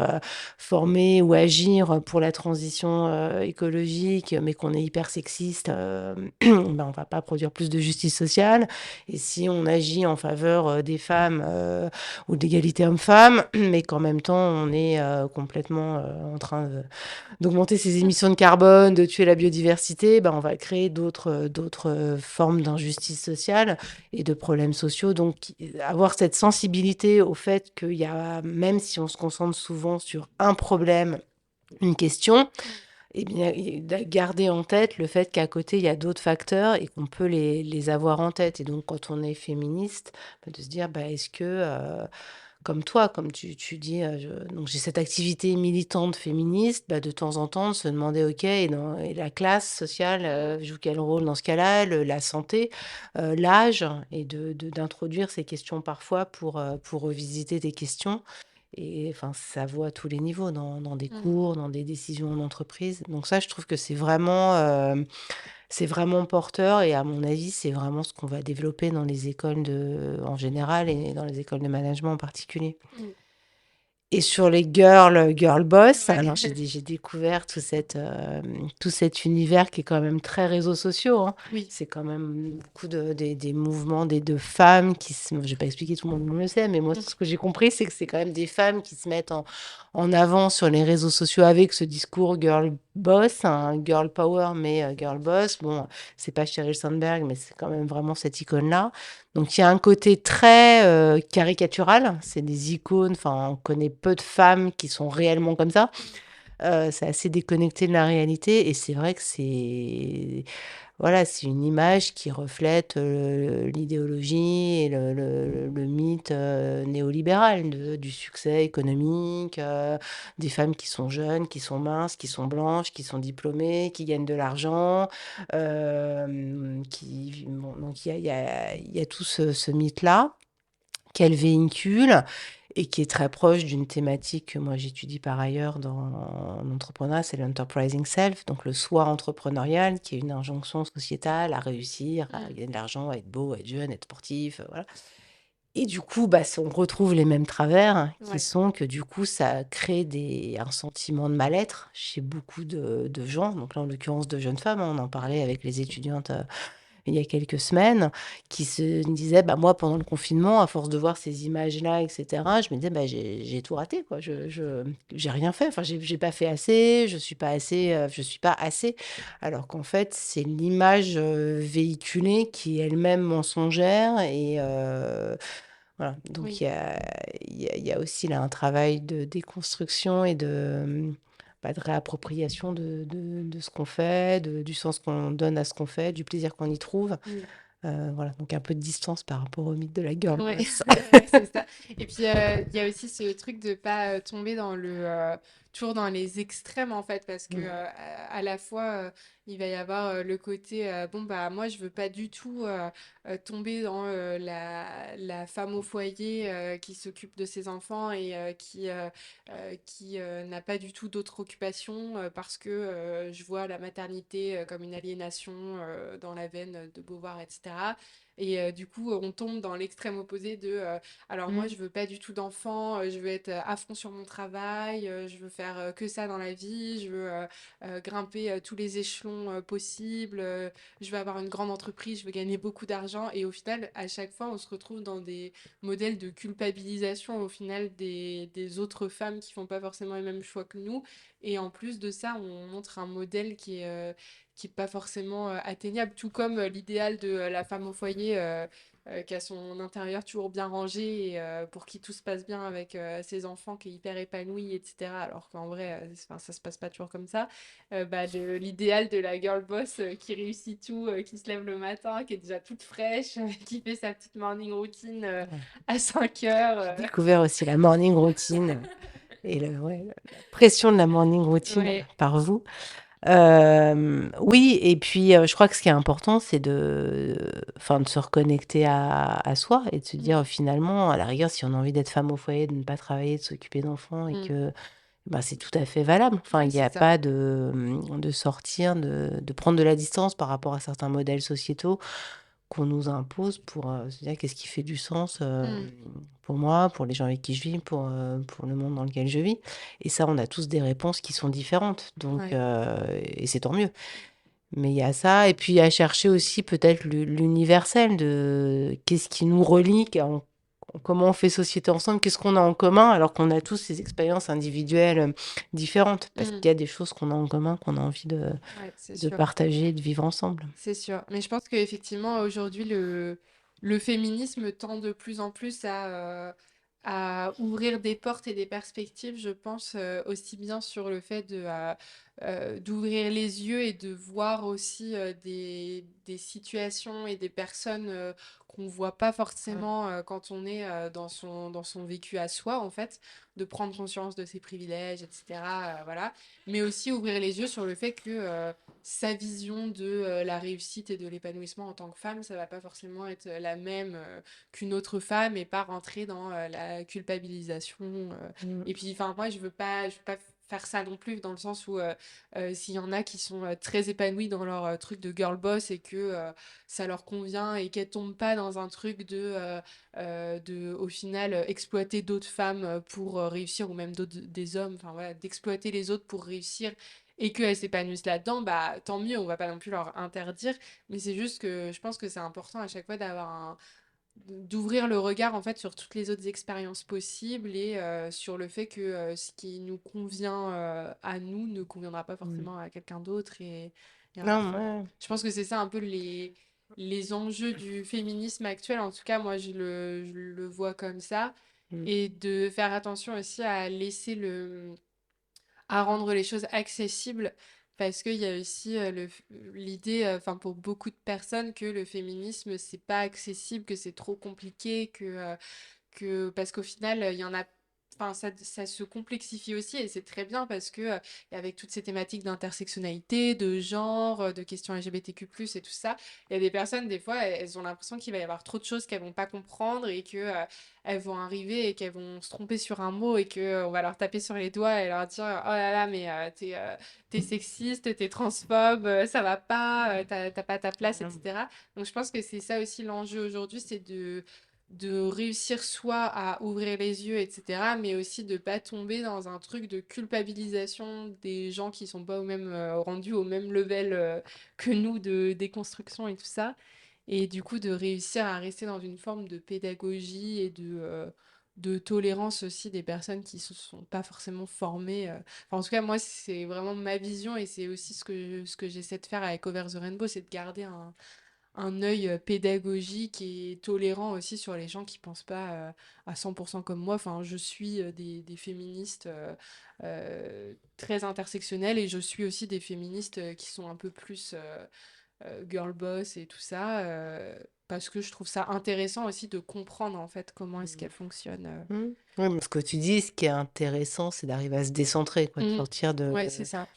former ou agir pour la transition écologique, mais qu'on est hyper sexiste, ben, on va pas produire plus de justice sociale. Et si on agit en faveur des femmes ou de l'égalité homme-femme, mais qu'en même temps, on est complètement en train d'augmenter ses émissions de carbone, de tuer la biodiversité, ben on va créer d'autres formes d'injustice sociale et de problèmes sociaux. Donc, avoir cette sensibilité au fait qu'il y a, même si on se concentre souvent sur un problème, une question, et bien, garder en tête le fait qu'à côté, il y a d'autres facteurs et qu'on peut les avoir en tête. Et donc, quand on est féministe, de se dire, bah, est-ce que comme toi, comme tu dis, donc j'ai cette activité militante féministe, bah, de temps en temps, de se demander, OK, et la classe sociale joue quel rôle dans ce cas-là, la santé, l'âge, et d'introduire ces questions parfois pour revisiter des questions. Et enfin, ça vaut à tous les niveaux, dans des Mm. cours, dans des décisions en entreprise. Donc ça, je trouve que c'est vraiment porteur et à mon avis, c'est vraiment ce qu'on va développer dans les écoles en général et dans les écoles de management en particulier. Mm. Et sur les girl boss, Ouais. alors j'ai découvert tout cet univers qui est quand même très réseaux sociaux, hein. Oui. C'est quand même beaucoup des mouvements de femmes je vais pas expliquer, tout le monde le sait, mais moi, Mm. ce que j'ai compris, c'est que c'est quand même des femmes qui se mettent en avant sur les réseaux sociaux avec ce discours girl boss, hein, girl power, mais girl boss. Bon, c'est pas Sheryl Sandberg, mais c'est quand même vraiment cette icône-là. Donc il y a un côté très caricatural, c'est des icônes, enfin on connaît peu de femmes qui sont réellement comme ça. C'est assez déconnecté de la réalité et c'est vrai que voilà, c'est une image qui reflète l'idéologie et le mythe néolibéral du succès économique, des femmes qui sont jeunes, qui sont minces, qui sont blanches, qui sont diplômées, qui gagnent de l'argent. Bon, donc il y a tout ce mythe-là qu'elle véhicule et qui est très proche d'une thématique que moi j'étudie par ailleurs dans l'entrepreneuriat, c'est l'enterprising self, donc le soi entrepreneurial, qui est une injonction sociétale à réussir, à Mm. gagner de l'argent, à être beau, à être jeune, à être sportif, voilà. Et du coup, bah, on retrouve les mêmes travers qui Ouais. sont que du coup, ça crée un sentiment de mal-être chez beaucoup de gens, donc là en l'occurrence de jeunes femmes, hein, on en parlait avec les étudiantes il y a quelques semaines, qui se disaient, bah, moi, pendant le confinement, à force de voir ces images-là, etc., je me disais, bah, j'ai tout raté, quoi. J'ai rien fait. Enfin, j'ai pas fait assez, je suis pas assez. Alors qu'en fait, c'est l'image véhiculée qui est elle-même mensongère et voilà. Donc, Oui. il y a aussi là un travail de déconstruction et de réappropriation de ce qu'on fait, du sens qu'on donne à ce qu'on fait, du plaisir qu'on y trouve. Mm. Voilà, donc un peu de distance par rapport au mythe de la girl Ouais, boss. ouais, c'est ça. Et puis, il y a aussi ce truc de pas tomber dans le toujours dans les extrêmes en fait, parce que Mmh. à la fois il va y avoir le côté bon bah moi je veux pas du tout tomber dans la femme au foyer qui s'occupe de ses enfants et qui n'a pas du tout d'autre occupation parce que je vois la maternité comme une aliénation dans la veine de Beauvoir, etc. Et du coup, on tombe dans l'extrême opposé de alors moi, Mmh. je veux pas du tout d'enfant, je veux être à fond sur mon travail, je veux faire que ça dans la vie, je veux grimper tous les échelons possibles, je veux avoir une grande entreprise, je veux gagner beaucoup d'argent. Et au final, à chaque fois, on se retrouve dans des modèles de culpabilisation au final des autres femmes qui font pas forcément les mêmes choix que nous. Et en plus de ça, on montre un modèle qui est pas forcément atteignable, tout comme l'idéal de la femme au foyer qui a son intérieur toujours bien rangé et pour qui tout se passe bien avec ses enfants, qui est hyper épanoui, etc. Alors qu'en vrai, enfin, ça se passe pas toujours comme ça. L'idéal de la girl boss qui réussit tout, qui se lève le matin, qui est déjà toute fraîche, qui fait sa petite morning routine Ouais. à 5 heures. J'ai découvert aussi la morning routine et ouais, la pression de la morning routine Ouais. par vous. Oui et puis, je crois que ce qui est important, c'est enfin, de se reconnecter à soi et de se Mm, dire, finalement, à la rigueur, si on a envie d'être femme au foyer, de ne pas travailler, de s'occuper d'enfants et mm. que, bah, c'est tout à fait valable. Enfin, Ouais, il y c'est a ça. pas de sortir, de prendre de la distance par rapport à certains modèles sociétaux qu'on nous impose pour, se dire: «Qu'est-ce qui fait du sens, Mm, pour moi, pour les gens avec qui je vis, pour le monde dans lequel je vis?» Et ça, on a tous des réponses qui sont différentes, donc ouais. et c'est tant mieux. Mais il y a ça et puis à chercher aussi peut-être l'universel de qu'est-ce qui nous relie, comment on fait société ensemble, qu'est-ce qu'on a en commun alors qu'on a tous ces expériences individuelles, différentes. Parce Mm, qu'il y a des choses qu'on a en commun, qu'on a envie ouais, c'est de sûr. partager, de vivre ensemble. C'est sûr. Mais je pense qu'effectivement, aujourd'hui, le féminisme tend de plus en plus à ouvrir des portes et des perspectives, je pense, aussi bien sur le fait d'ouvrir les yeux et de voir aussi des situations et des personnes qu'on ne voit pas Mmh. forcément quand on est dans son vécu à soi, en fait, de prendre conscience de ses privilèges, etc. Voilà. Mais aussi ouvrir les yeux sur le fait que sa vision de la réussite et de l'épanouissement en tant que femme, ça va pas forcément être la même qu'une autre femme et pas rentrer dans la culpabilisation. Mmh. Et puis, enfin, moi, je veux pas faire ça non plus dans le sens où s'il y en a qui sont très épanouis dans leur truc de girl boss et que ça leur convient et qu'elles tombent pas dans un truc au final exploiter d'autres femmes pour réussir ou même d'autres des hommes, enfin voilà, d'exploiter les autres pour réussir et qu'elles s'épanouissent là-dedans, bah tant mieux, on va pas non plus leur interdire, mais c'est juste que je pense que c'est important à chaque fois d'ouvrir le regard en fait sur toutes les autres expériences possibles et sur le fait que ce qui nous convient à nous ne conviendra pas Mmh. forcément à quelqu'un d'autre Non, enfin, ouais. je pense que c'est ça un peu les enjeux du féminisme actuel, en tout cas moi je le vois comme ça, Mmh. et de faire attention aussi à laisser à rendre les choses accessibles parce qu'il y a aussi l'idée, enfin pour beaucoup de personnes, que le féminisme c'est pas accessible, que c'est trop compliqué, parce qu'au final il y en a, enfin ça se complexifie aussi et c'est très bien parce que avec toutes ces thématiques d'intersectionnalité, de genre, de questions LGBTQ+, et tout ça, il y a des personnes des fois elles ont l'impression qu'il va y avoir trop de choses qu'elles vont pas comprendre et que elles vont arriver et qu'elles vont se tromper sur un mot et que on va leur taper sur les doigts et leur dire oh là là mais t'es sexiste, t'es transphobe, ça va pas, t'as pas ta place, Mmh. etc. Donc je pense que c'est ça aussi l'enjeu aujourd'hui, c'est de réussir soit à ouvrir les yeux, etc., mais aussi de pas tomber dans un truc de culpabilisation des gens qui sont pas au même rendus au même level que nous de déconstruction et tout ça, et du coup de réussir à rester dans une forme de pédagogie et de tolérance aussi des personnes qui ne sont pas forcément formées. Enfin, en tout cas, moi, c'est vraiment ma vision et c'est aussi ce que j'essaie de faire avec Over the Rainbow, c'est de garder un œil pédagogique et tolérant aussi sur les gens qui pensent pas à 100% comme moi. Enfin, je suis des féministes très intersectionnelles et je suis aussi des féministes qui sont un peu plus girl boss et tout ça. parce que je trouve ça intéressant aussi de comprendre en fait comment est-ce qu'elle fonctionne. Oui, mais ce que tu dis, ce qui est intéressant, c'est d'arriver à se décentrer, quoi, de Mm. sortir Ouais, c'est ça.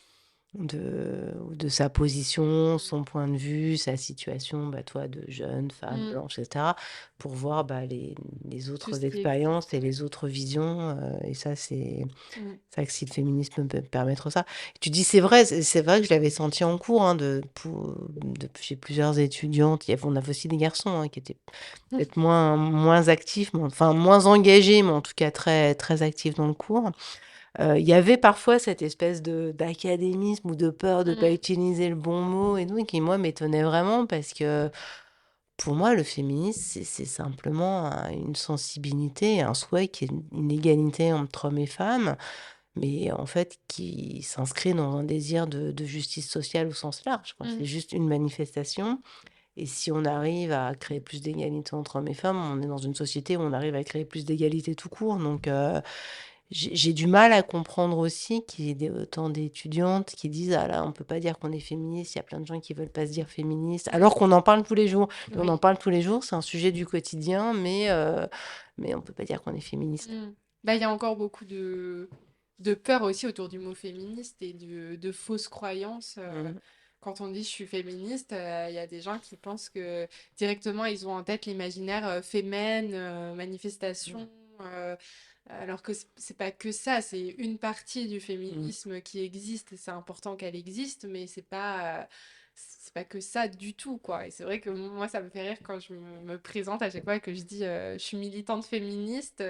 de sa position, son point de vue, sa situation, bah, toi, de jeune femme Mm. blanche, etc., pour voir bah, les Tout autres ce qui expériences existe, et ouais. les autres visions. Et ça, c'est Mm. ça que si le féminisme peut permettre ça. Tu dis, c'est vrai, c'est vrai que je l'avais senti en cours, hein, chez plusieurs étudiantes. On avait aussi des garçons hein, qui étaient peut-être moins actifs, enfin moins engagés, mais en tout cas très, très actifs dans le cours. Il y avait parfois cette espèce d'académisme ou de peur de ne pas Mm. utiliser le bon mot et tout, qui, moi, m'étonnait vraiment parce que pour moi, le féminisme, c'est simplement une sensibilité, un souhait qu'il y ait une égalité entre hommes et femmes, mais en fait, qui s'inscrit dans un désir de justice sociale au sens large, quoi. Mm. C'est juste une manifestation. Et si on arrive à créer plus d'égalité entre hommes et femmes, on est dans une société où on arrive à créer plus d'égalité tout court. Donc, j'ai du mal à comprendre aussi qu'il y ait autant d'étudiantes qui disent: «Ah là, on peut pas dire qu'on est féministe, il y a plein de gens qui veulent pas se dire féministes», alors qu'on en parle tous les jours. Et on en Oui. parle tous les jours, c'est un sujet du quotidien, mais on peut pas dire qu'on est féministe. Mm. Bah, il y a encore beaucoup de peur aussi autour du mot féministe et de fausses croyances. Mmh. Quand on dit je suis féministe, il y a des gens qui pensent que directement ils ont en tête l'imaginaire féminin, manifestation, alors que c'est pas que ça, c'est une partie du Mmh. féminisme qui existe et c'est important qu'elle existe, mais c'est pas que ça du tout, quoi. Et c'est vrai que moi, ça me fait rire quand je me présente à chaque fois que je dis je suis militante féministe.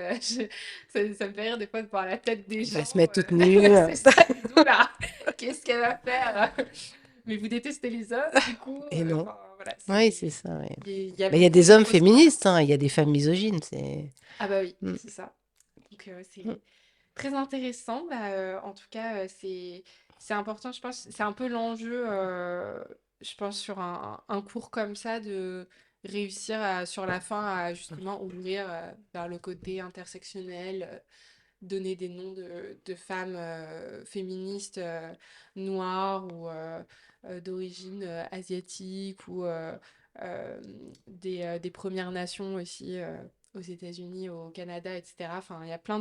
Ça me fait rire des fois de voir la tête des Elle va gens. se mettre toute nue. C'est ça, ils disent, oula, qu'est-ce qu'elle va faire? Mais vous détestez les hommes, du coup. Et non. Enfin, voilà, Oui, c'est ça, oui. il y a Bah, il y a beaucoup des de hommes fausses féministes, croyances. hein, il y a des femmes misogynes, c'est Ah bah oui, mmh. c'est ça. Donc Mmh. c'est très intéressant. Bah, en tout cas, c'est important, je pense. C'est un peu l'enjeu, je pense, sur un cours comme ça, de réussir sur la fin à justement ouvrir vers le côté intersectionnel, donner des noms de femmes féministes noires ou d'origine asiatique ou des Premières Nations aussi aux États-Unis, au Canada, etc. Enfin, il y a plein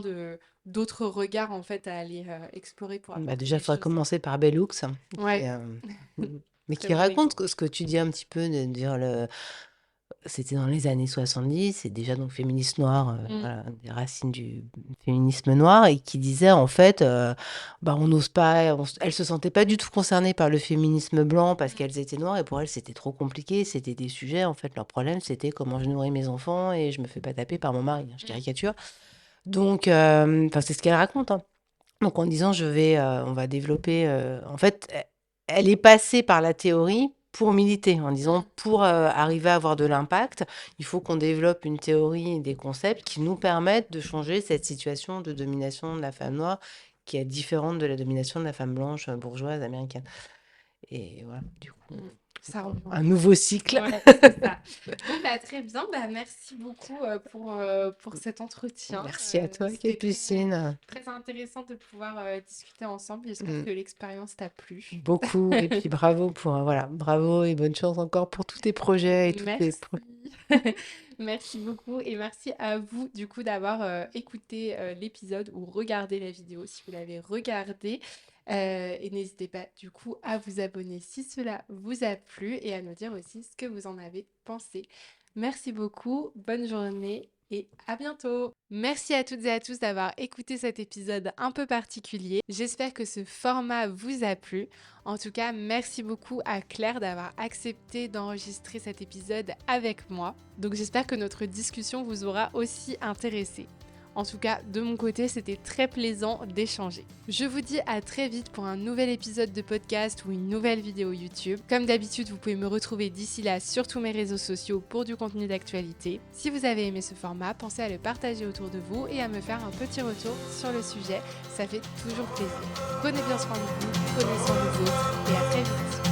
d'autres regards en fait à aller explorer pour Bah, apporter déjà, il des faudrait choses. commencer par Bell Hooks, qui Ouais, est, mmh, mais très qui bon raconte exemple. ce que tu dis un petit peu, de dire c'était dans les années 70 et déjà donc féministe noire, Mm, voilà, des racines du féminisme noir et qui disait en fait, bah, on n'ose pas elles se sentaient pas du tout concernées par le féminisme blanc parce mm, qu'elles étaient noires et pour elles, c'était trop compliqué, c'était des sujets en fait, leur problème, c'était comment je nourris mes enfants et je me fais pas taper par mon mari, hein, je mm, caricature. Donc enfin, c'est ce qu'elle raconte, hein. Donc en disant: on va développer», en fait, elle est passée par la théorie pour militer, en disant: mm. «Pour, arriver à avoir de l'impact, il faut qu'on développe une théorie et des concepts qui nous permettent de changer cette situation de domination de la femme noire qui est différente de la domination de la femme blanche, bourgeoise américaine». Et voilà, du coup, Mm. Ça rejoint un bien. nouveau cycle. Ouais, c'est ça. Bon, bah, très bien. Bah, merci beaucoup pour cet entretien. Merci à toi, C'était Capucine. très intéressant de pouvoir discuter ensemble. J'espère Mmh. que l'expérience t'a plu. Beaucoup et puis bravo pour, voilà, bravo et bonne chance encore pour tous tes projets et tous tes Merci. pro Merci beaucoup et merci à vous du coup d'avoir écouté l'épisode ou regardé la vidéo si vous l'avez regardé. Et n'hésitez pas du coup à vous abonner si cela vous a plu et à nous dire aussi ce que vous en avez pensé. Merci beaucoup, bonne journée et à bientôt. Merci à toutes et à tous d'avoir écouté cet épisode un peu particulier. J'espère que ce format vous a plu. En tout cas, merci beaucoup à Claire d'avoir accepté d'enregistrer cet épisode avec moi. Donc j'espère que notre discussion vous aura aussi intéressé. En tout cas, de mon côté, c'était très plaisant d'échanger. Je vous dis à très vite pour un nouvel épisode de podcast ou une nouvelle vidéo YouTube. Comme d'habitude, vous pouvez me retrouver d'ici là sur tous mes réseaux sociaux pour du contenu d'actualité. Si vous avez aimé ce format, pensez à le partager autour de vous et à me faire un petit retour sur le sujet. Ça fait toujours plaisir. Prenez bien soin de vous, prenez soin des autres et à très vite.